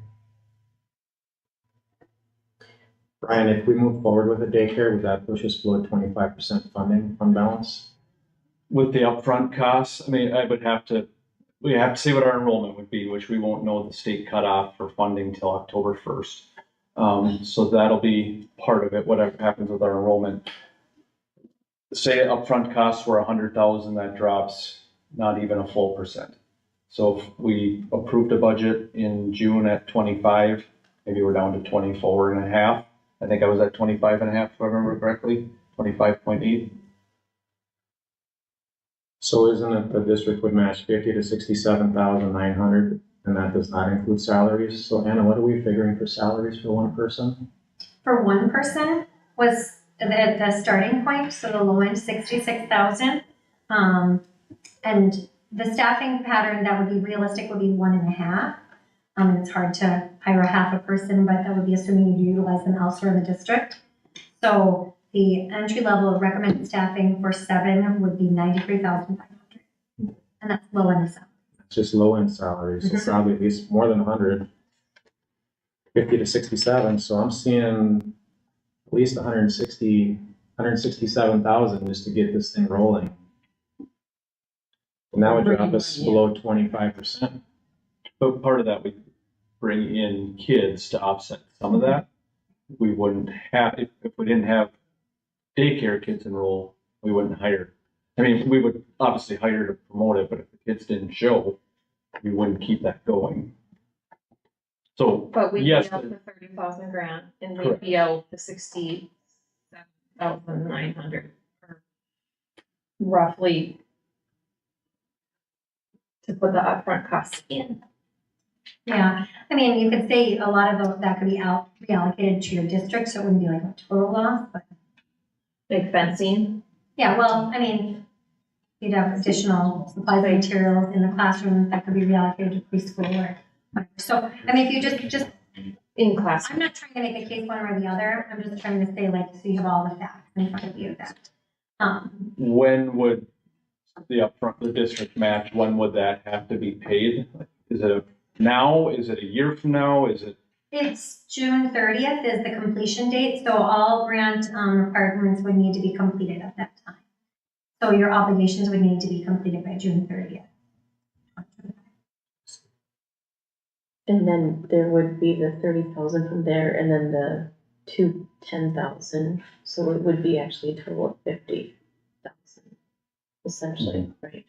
Brian, if we move forward with a daycare, would that push us below 25% funding fund balance? With the upfront costs, I mean, we have to see what our enrollment would be, which we won't know the state cutoff for funding till October 1st. So that'll be part of it, whatever happens with our enrollment. Say upfront costs were 100,000, that drops not even a full percent. So if we approved a budget in June at 25, maybe we're down to 24 and a half. I think I was at 25 and a half, if I remember correctly, 25.8. So isn't it the district would match 50 to 67,900, and that does not include salaries? So Anna, what are we figuring for salaries for one person? For one person was the starting point, so the low end 66,000. And the staffing pattern that would be realistic would be 1.5. It's hard to hire a half a person, but that would be assuming you utilize them elsewhere in the district. So the entry level of recommended staffing for 7 would be 93,500, and that's low end salary. It's just low end salaries, so probably at least more than 100, 50 to 67. So I'm seeing at least 167,000 just to get this thing rolling. And that would drop Bringing us money in. below 25%. But part of that, we bring in kids to offset some of that. We wouldn't have, if we didn't have daycare kids enroll, we wouldn't hire. I mean, we would obviously hire to promote it, but if the kids didn't show, we wouldn't keep that going. So, But we'd be yes, out the 30,000 grant and we'd Correct. be out the 67,900 roughly to put the upfront costs in. Yeah, I mean, you could say a lot of that could be reallocated to your district, so it wouldn't be like a total loss, but. Like fencing. Yeah, well, I mean, you'd have additional supplies and materials in the classroom that could be reallocated to preschool or whatever. So, I mean, if you just, In class. I'm not trying to make a case one or the other, I'm just trying to say like, so you have all the facts in front of you that. when would the district match, when would that have to be paid? Is it now? Is it a year from now? Is it? It's June 30th is the completion date, so all grant requirements would need to be completed at that time. So your obligations would need to be completed by June 30th. And then there would be the 30,000 from there and then the 10,000. So it would be actually a total of 50,000, essentially, right?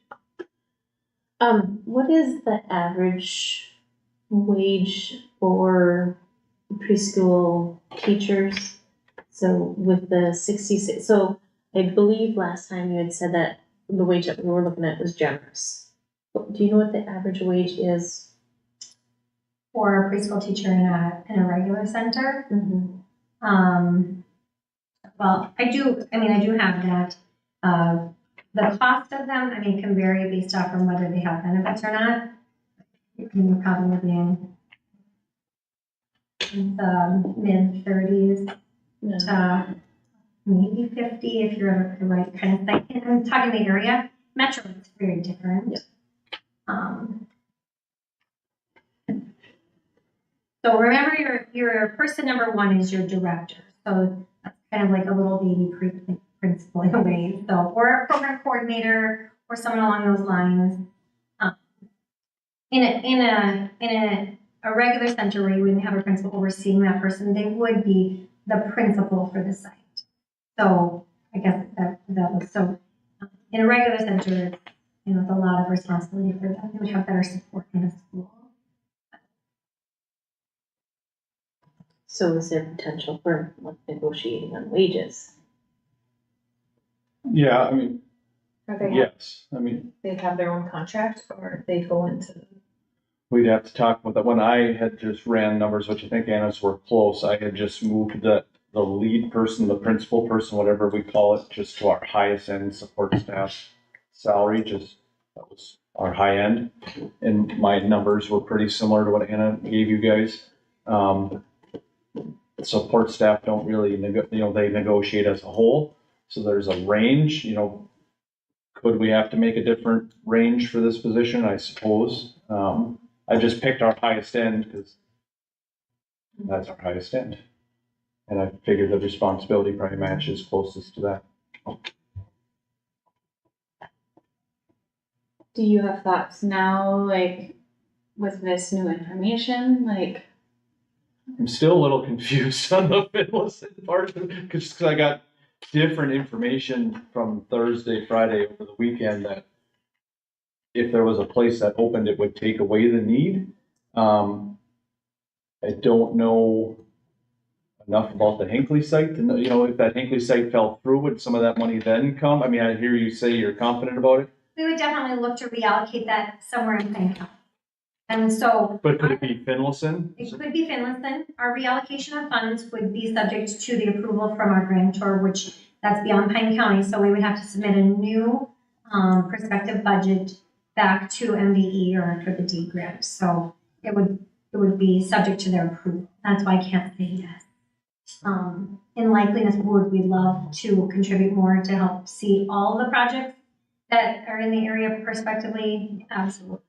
What is the average wage for preschool teachers? So with the 66, so I believe last time you had said that the wage that we were looking at was generous. Do you know what the average wage is? For a preschool teacher in a regular center. Mm-hmm. Well, I do have that. The cost of them, I mean, can vary based off from whether they have benefits or not. You're probably in the mid-30s to maybe 50 if you're at the right kind of thing. And I'm talking the area. Metro is very different. Yep. So remember your person number one is your director. So that's kind of like a little baby principal in a way. So, or a program coordinator or someone along those lines. In a regular center where you wouldn't have a principal overseeing that person, they would be the principal for the site. So I guess that was so. In a regular center, it's a lot of responsibility for them. They would have better support in a school. So is there potential for negotiating on wages? Yeah, I mean, Or yes. I mean, they'd have their own contract or they go into. we'd have to talk about that. When I had just ran numbers, which I think Anna's were close, I had just moved the lead person, the principal person, whatever we call it, just to our highest end support staff salary, just that was our high end. And my numbers were pretty similar to what Anna gave you guys. Support staff don't really, they negotiate as a whole. So there's a range, could we have to make a different range for this position? I suppose. I just picked our highest end because that's our highest end. And I figured the responsibility probably matches closest to that. Do you have thoughts now, like, with this new information, like? I'm still a little confused on the Finlayson part because I got different information from Thursday, Friday over the weekend that if there was a place that opened, it would take away the need. I don't know enough about the Hinckley site to know, if that Hinckley site fell through, would some of that money then come? I mean, I hear you say you're confident about it. We would definitely look to reallocate that somewhere in Pine County. And so. But could it be Finlayson? It could be Finlayson. Our reallocation of funds would be subject to the approval from our grantor, which that's beyond Pine County. So we would have to submit a new prospective budget back to MVE or for the D grant. So it would be subject to their approval. That's why I can't say yes. In likeliness, would we love to contribute more to help see all the projects that are in the area prospectively? Absolutely.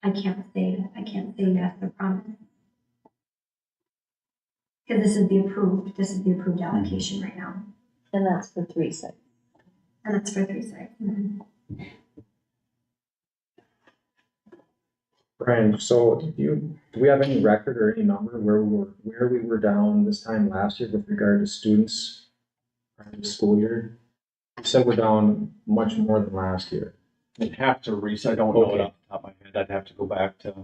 I can't say yes, I promise. Because this is the approved allocation right now. And that's for 3 sites. And that's for 3 sites. Mm-hmm. Brian, so do we have any record or any number where we were down this time last year with regard to students prior to the school year? You said we're down much more than last year. I'd have to I don't know it off the top of my head. I'd have to go back to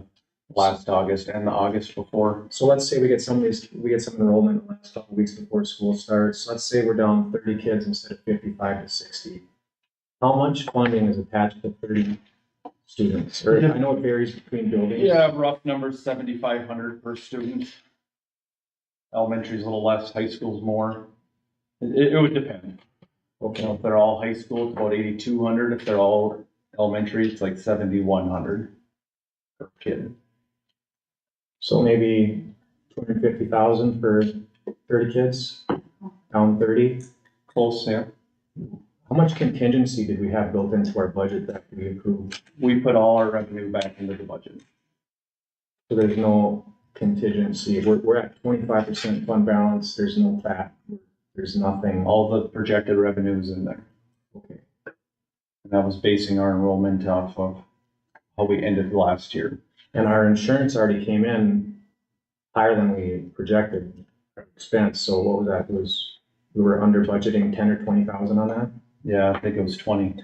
last August and the August before. So let's say we get some enrollment the last couple weeks before school starts. Let's say we're down 30 kids instead of 55 to 60. How much funding is attached to 30 students? Or I know it varies between buildings. Yeah, rough numbers, 7,500 per student. Elementary's a little less, high school's more. It would depend. Okay. You know, if they're all high school, it's about 8,200. If they're all elementary, it's like 7,100 per kid. So maybe 250,000 for 30 kids, down 30. Close, yeah. How much contingency did we have built into our budget that we approved? We put all our revenue back into the budget. So there's no contingency. We're at 25% fund balance. There's no fat. There's nothing. All the projected revenues in there. Okay. And that was basing our enrollment off of how we ended last year. And our insurance already came in higher than we projected our expense. So what was that? We were under budgeting 10 or 20,000 on that. Yeah, I think it was 20.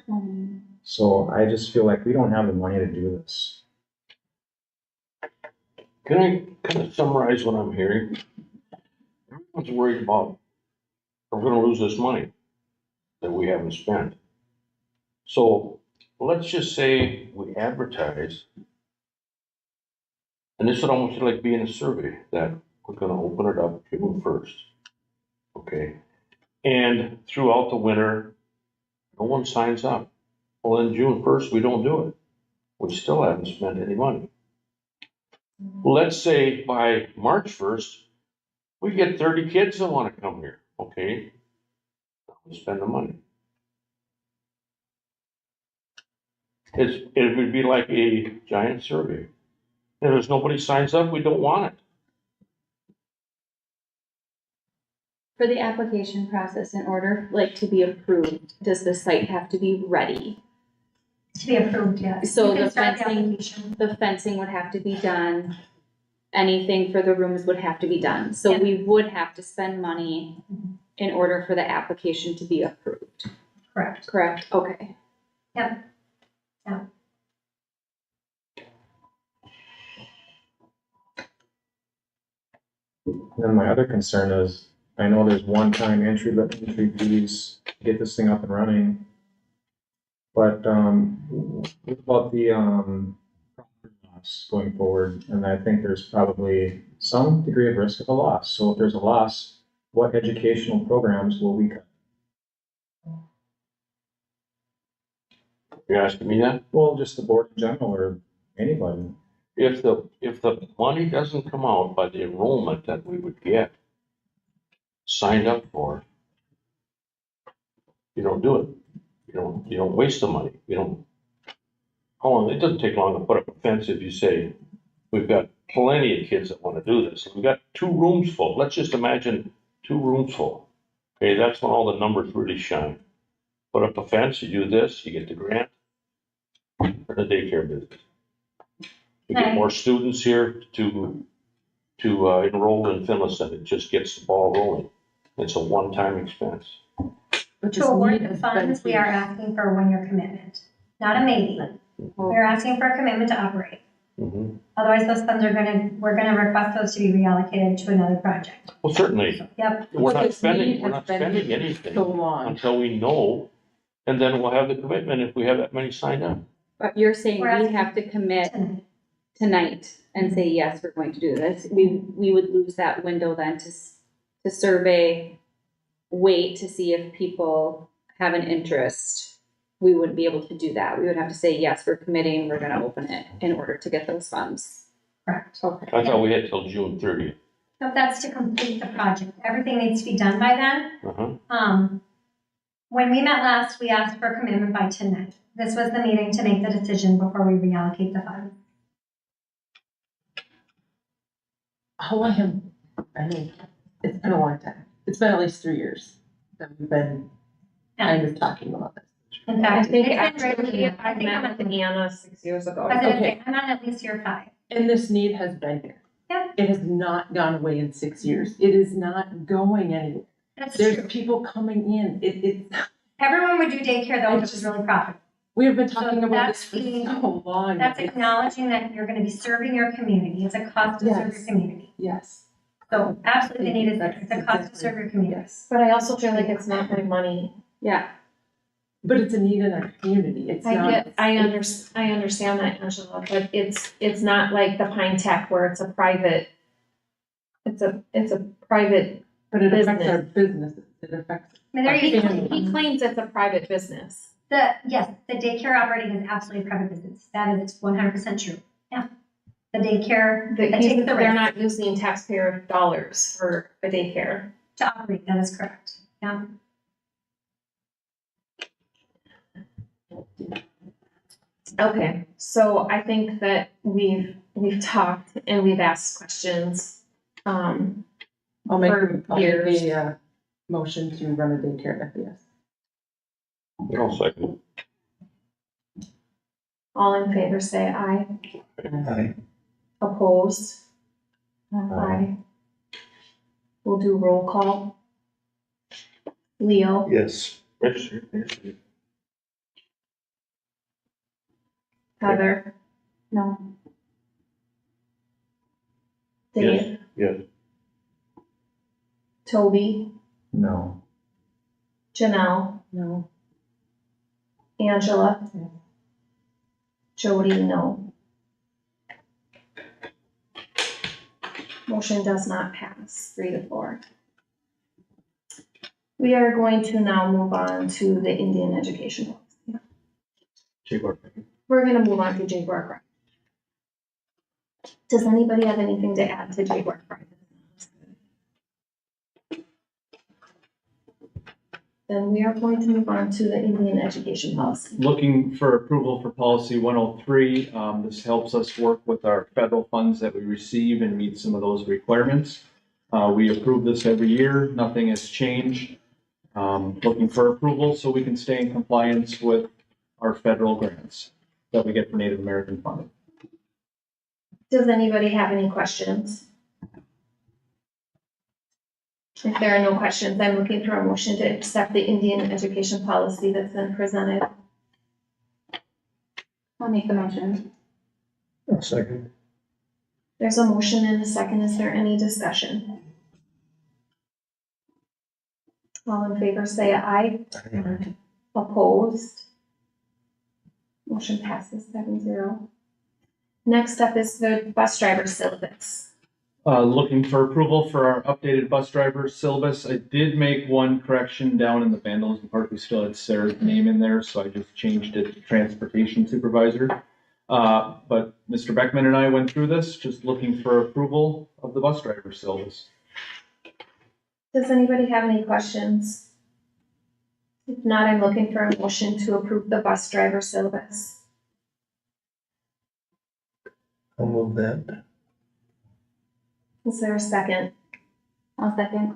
So I just feel like we don't have the money to do this. Can I kind of summarize what I'm hearing? Everyone's worried about, we're gonna lose this money that we haven't spent. So let's just say we advertise, and this would almost like be in a survey, that we're gonna open it up June 1st. Okay, and throughout the winter, no one signs up. Well, then June 1st, we don't do it. We still haven't spent any money. Let's say by March 1st, we get 30 kids that want to come here. Okay, we spend the money. It would be like a giant survey. If there's nobody signs up, we don't want it. For the application process, in order like to be approved, does the site have to be ready? To be approved, yes. So You can the start fencing, the fencing would have to be done. Anything for the rooms would have to be done. So Yeah. we would have to spend money in order for the application to be approved. Correct. Correct? Okay. Yep. Yeah. And then my other concern is, I know there's one-time entry fees to get this thing up and running. But, what about the, property loss going forward? And I think there's probably some degree of risk of a loss. So if there's a loss, what educational programs will we cut? You're asking me that? Well, just the board in general or anybody. If the money doesn't come out by the enrollment that we would get signed up for, you don't do it. You don't waste the money. It doesn't take long to put up a fence if you say, we've got plenty of kids that want to do this. We've got 2 rooms full. Let's just imagine 2 rooms full. Okay, that's when all the numbers really shine. Put up a fence, you do this, you get the grant for the daycare business. You get more students here to enroll in Finlayson. It just gets the ball rolling. It's a one-time expense. To award the funds, we are asking for a 1-year commitment, not a maybe. We're asking for a commitment to operate. Mhm. Otherwise, those funds we're gonna request those to be reallocated to another project. Well, certainly, Yep. we're not This spending need has been anything So long. until we know, and then we'll have the commitment if we have that many signed up. But you're saying We're we asking have to commit Tonight. tonight and say, yes, we're going to do this. We would lose that window then to survey, wait to see if people have an interest. We wouldn't be able to do that. We would have to say, yes, we're committing, we're gonna open it in order to get those funds. Correct. Okay. I thought we had till June 30th. So that's to complete the project. Everything needs to be done by then. Uh-huh. When we met last, we asked for a commitment by tonight. This was the meeting to make the decision before we reallocate the funds. How long have, I mean, it's been a long time. It's been at least 3 years that we've been kind of talking about this. In I fact, think it's been actually, great. I met with Anna 6 years ago. I was gonna Okay. say, I'm on at least year 5. And this need has been here. Yeah. It has not gone away in 6 years. It is not going anywhere. That's There's true. people coming in. Everyone would do daycare though, I if it was just- really profitable. We have been So talking about this that's for the- so long. That's It's- acknowledging that you're gonna be serving your community. It's a cost to serve your Yes. community. Yes. So absolutely the need is there. It's a cost to serve your community. Yes. But I also feel like it's not my money. Yeah, But it's a need in our community. It's not. I understand that, Angela, but it's not like the Pine Tech where it's a private, it's a private, But it affects business. our businesses. It affects. I mean, there he you go. he claims it's a private business. Yes, the daycare operating is absolutely a private business. That is 100% true. Yeah. The daycare, That that takes the they're risk not using taxpayer dollars for a daycare. to operate. That is correct. Yeah. Okay, so I think that we've talked and we've asked questions. I'll make For a years. motion to run a daycare at FBS. I'll second. All in favor, say aye. Aye. Opposed? Aye. We'll do roll call. Leo, Yes. Heather, no, Dave, Yes. Toby, No. Janelle, No. Angela, Yes. Jody, no. Motion does not pass, 3-4. We are going to now move on to the Indian education policy. We're gonna move on to J. Work. Does anybody have anything to add to J. Work? Then we are going to move on to the Indian education policy. Looking for approval for policy 103. This helps us work with our federal funds that we receive and meet some of those requirements. We approve this every year. Nothing has changed. Looking for approval so we can stay in compliance with our federal grants that we get for Native American funding. Does anybody have any questions? If there are no questions, I'm looking for a motion to accept the Indian education policy that's been presented. I'll make the motion. A second. There's a motion and a second. Is there any discussion? All in favor, say aye. Opposed? Motion passes 7-0. Next up is the bus driver syllabus. Looking for approval for our updated bus driver syllabus. I did make one correction down in the vandalism part. We still had Sarah's name in there, so I just changed it to transportation supervisor. But Mr. Beckman and I went through this, just looking for approval of the bus driver syllabus. Does anybody have any questions? If not, I'm looking for a motion to approve the bus driver syllabus. I'll move that. Is there a second? I'll second.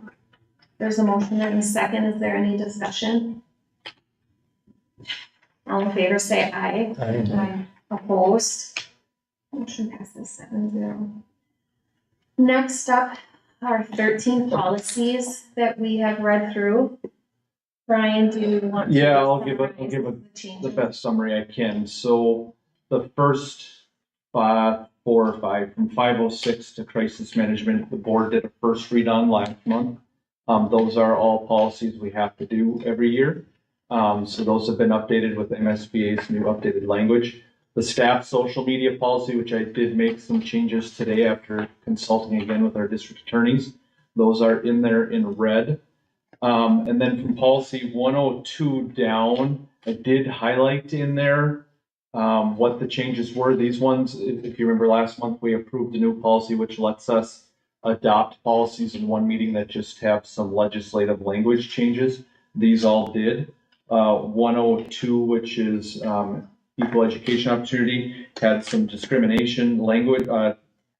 There's a motion and a second. Is there any discussion? All in favor, say aye. Aye. Opposed? Motion passes 7-0. Next up are 13 policies that we have read through. Brian, do you want to? Yeah, I'll give summarize the the changes? best summary I can. So the first 4 or 5, from 506 to crisis management, the board did a first read on last month. Those are all policies we have to do every year. So those have been updated with MSBA's new updated language. The staff social media policy, which I did make some changes today after consulting again with our district attorneys. Those are in there in red. And then from policy 102 down, I did highlight in there what the changes were. These ones, if you remember last month, we approved a new policy which lets us adopt policies in one meeting that just have some legislative language changes. These all did. 102, which is equal education opportunity, had some discrimination language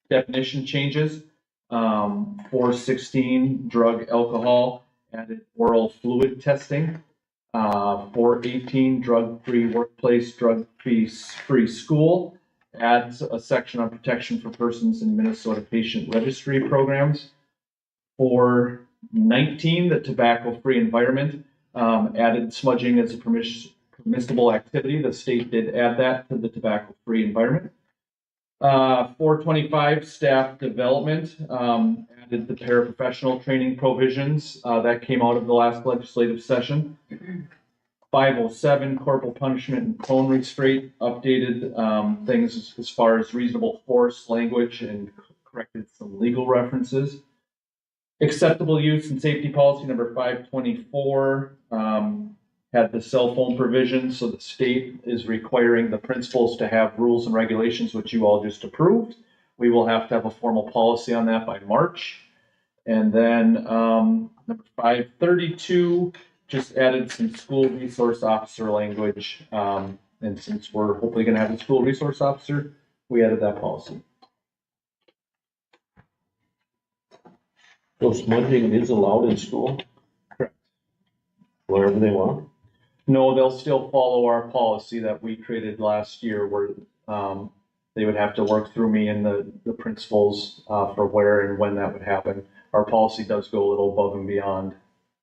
definition changes. 416, drug, alcohol, added oral fluid testing. 418, drug-free workplace, drug-free school, adds a section on protection for persons in Minnesota patient registry programs. 419, the tobacco-free environment, added smudging as a permissible activity. The state did add that to the tobacco-free environment. 425, staff development, added the paraprofessional training provisions, that came out of the last legislative session. 507, corporal punishment and prone restraint, updated, things as far as reasonable force language and corrected some legal references. Acceptable use and safety policy number 524, had the cell phone provision, so the state is requiring the principals to have rules and regulations, which you all just approved. We will have to have a formal policy on that by March. And then number 532 just added some school resource officer language. And since we're hopefully going to have a school resource officer, we added that policy. So smudging is allowed in school? Correct. Whatever they want? No, they'll still follow our policy that we created last year where they would have to work through me and the principals for where and when that would happen. Our policy does go a little above and beyond,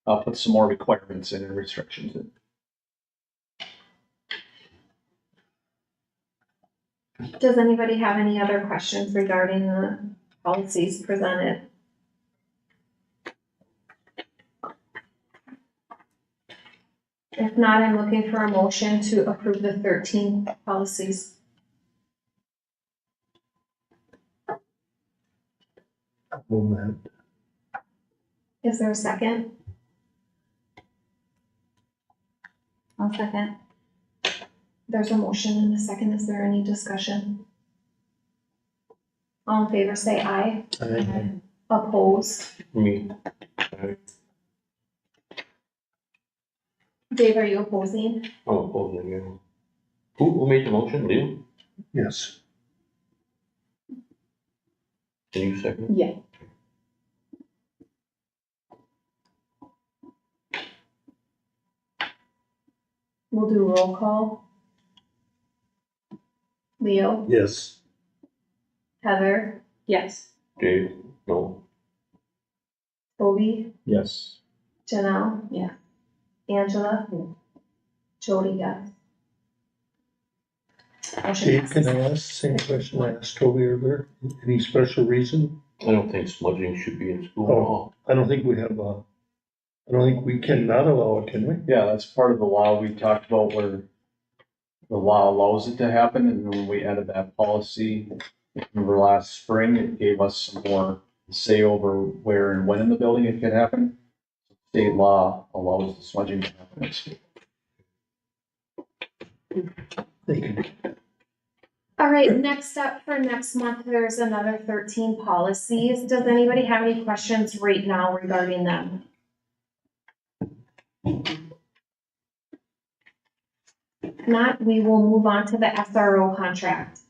put some more requirements in and restrictions in. Does anybody have any other questions regarding the policies presented? If not, I'm looking for a motion to approve the 13 policies. Moment. Is there a second? I'll second. There's a motion and a second. Is there any discussion? All in favor, say aye. Aye. Opposed? Me. Dave, are you opposing? Oh, yeah. Who made the motion? Leo? Yes. Can you second? Yeah. We'll do roll call. Leo, Yes. Heather, Yes. Dave? No. Toby, Yes. Janelle. Yeah. Angela. Jody, yes. Motion Dave, passes. can I ask the same question I asked Toby earlier? Any special reason? I don't think smudging should be in school at Oh. all. I don't think we have I don't think we cannot allow it, can we? Yeah, that's part of the law we talked about where the law allows it to happen. And when we added that policy, remember last spring, it gave us some more say over where and when in the building it could happen. State law allows the smudging to happen at school. They can. All right, next up for next month, there's another 13 policies. Does anybody have any questions right now regarding them? If not, we will move on to the SRO contract.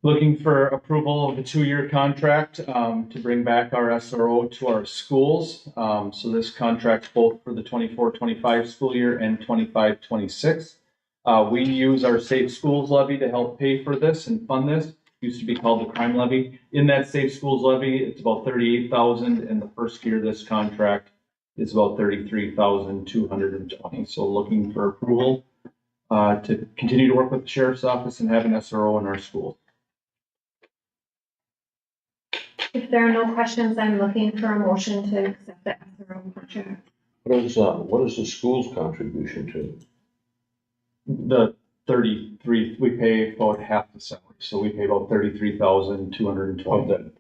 Looking for approval of a 2-year contract to bring back our SRO to our schools. So this contract's both for the 24-25 school year and 25-26. We use our Safe Schools levy to help pay for this and fund this. It used to be called the crime levy. In that Safe Schools levy, it's about $38,000, and the first year of this contract is about $33,220. So looking for approval to continue to work with the sheriff's office and have an SRO in our schools. If there are no questions, I'm looking for a motion to accept the SRO contract. What is the school's contribution to? The 33, we pay about half the salary, so we pay about $33,220.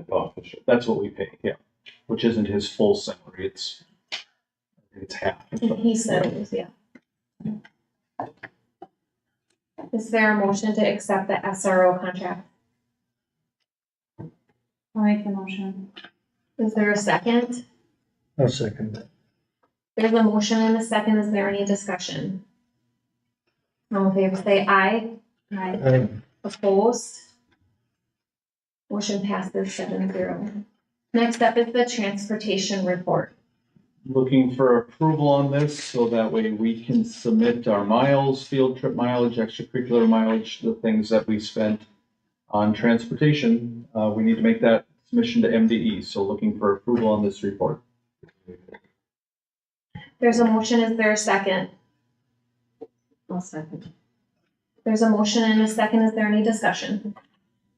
Officer. That's what we pay, yeah, which isn't his full salary, it's half. He said it was, yeah. Is there a motion to accept the SRO contract? I'll make the motion. Is there a second? I'll second that. There's a motion and a second. Is there any discussion? All in favor, say aye. Aye. Opposed? Motion passes 7-0. Next up is the transportation report. looking for approval on this so that way we can submit our miles, field trip mileage, extracurricular mileage, the things that we spent on transportation. We need to make that submission to MDE, so looking for approval on this report. There's a motion, is there a second? I'll second. There's a motion and a second, is there any discussion?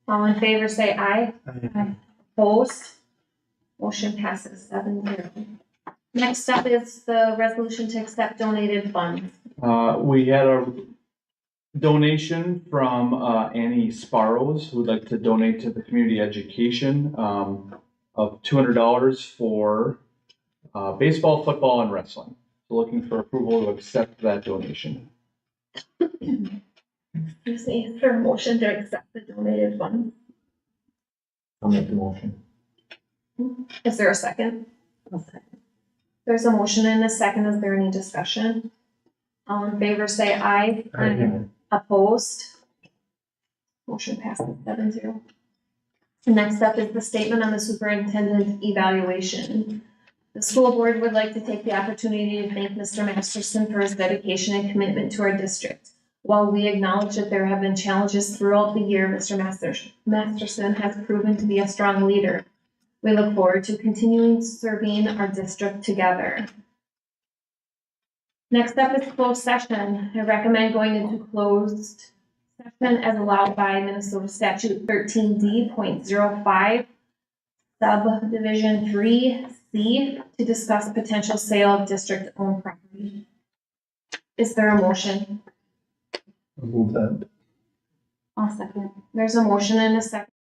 All in favor say aye. Aye. Opposed? Motion passes 7-0. Next up is the resolution to accept donated funds. We had a donation from Annie Sparrows, who would like to donate to the community education of $200 for baseball, football, and wrestling. So looking for approval to accept that donation. Excuse me, is there a motion to accept the donated funds? I'll make the motion. Is there a second? I'll second. There's a motion and a second, is there any discussion? All in favor say aye. Aye. Opposed? Motion passes 7-0. Next up is the statement on the superintendent evaluation. The school board would like to take the opportunity to thank Mr. Masterson for his dedication and commitment to our district. While we acknowledge that there have been challenges throughout the year, Mr. Masterson has proven to be a strong leader. We look forward to continuing serving our district together. Next up is closed session. I recommend going into closed session as allowed by Minnesota statute 13D.05, subdivision 3C, to discuss potential sale of district-owned property. Is there a motion? I'll move that. I'll second. There's a motion and a second.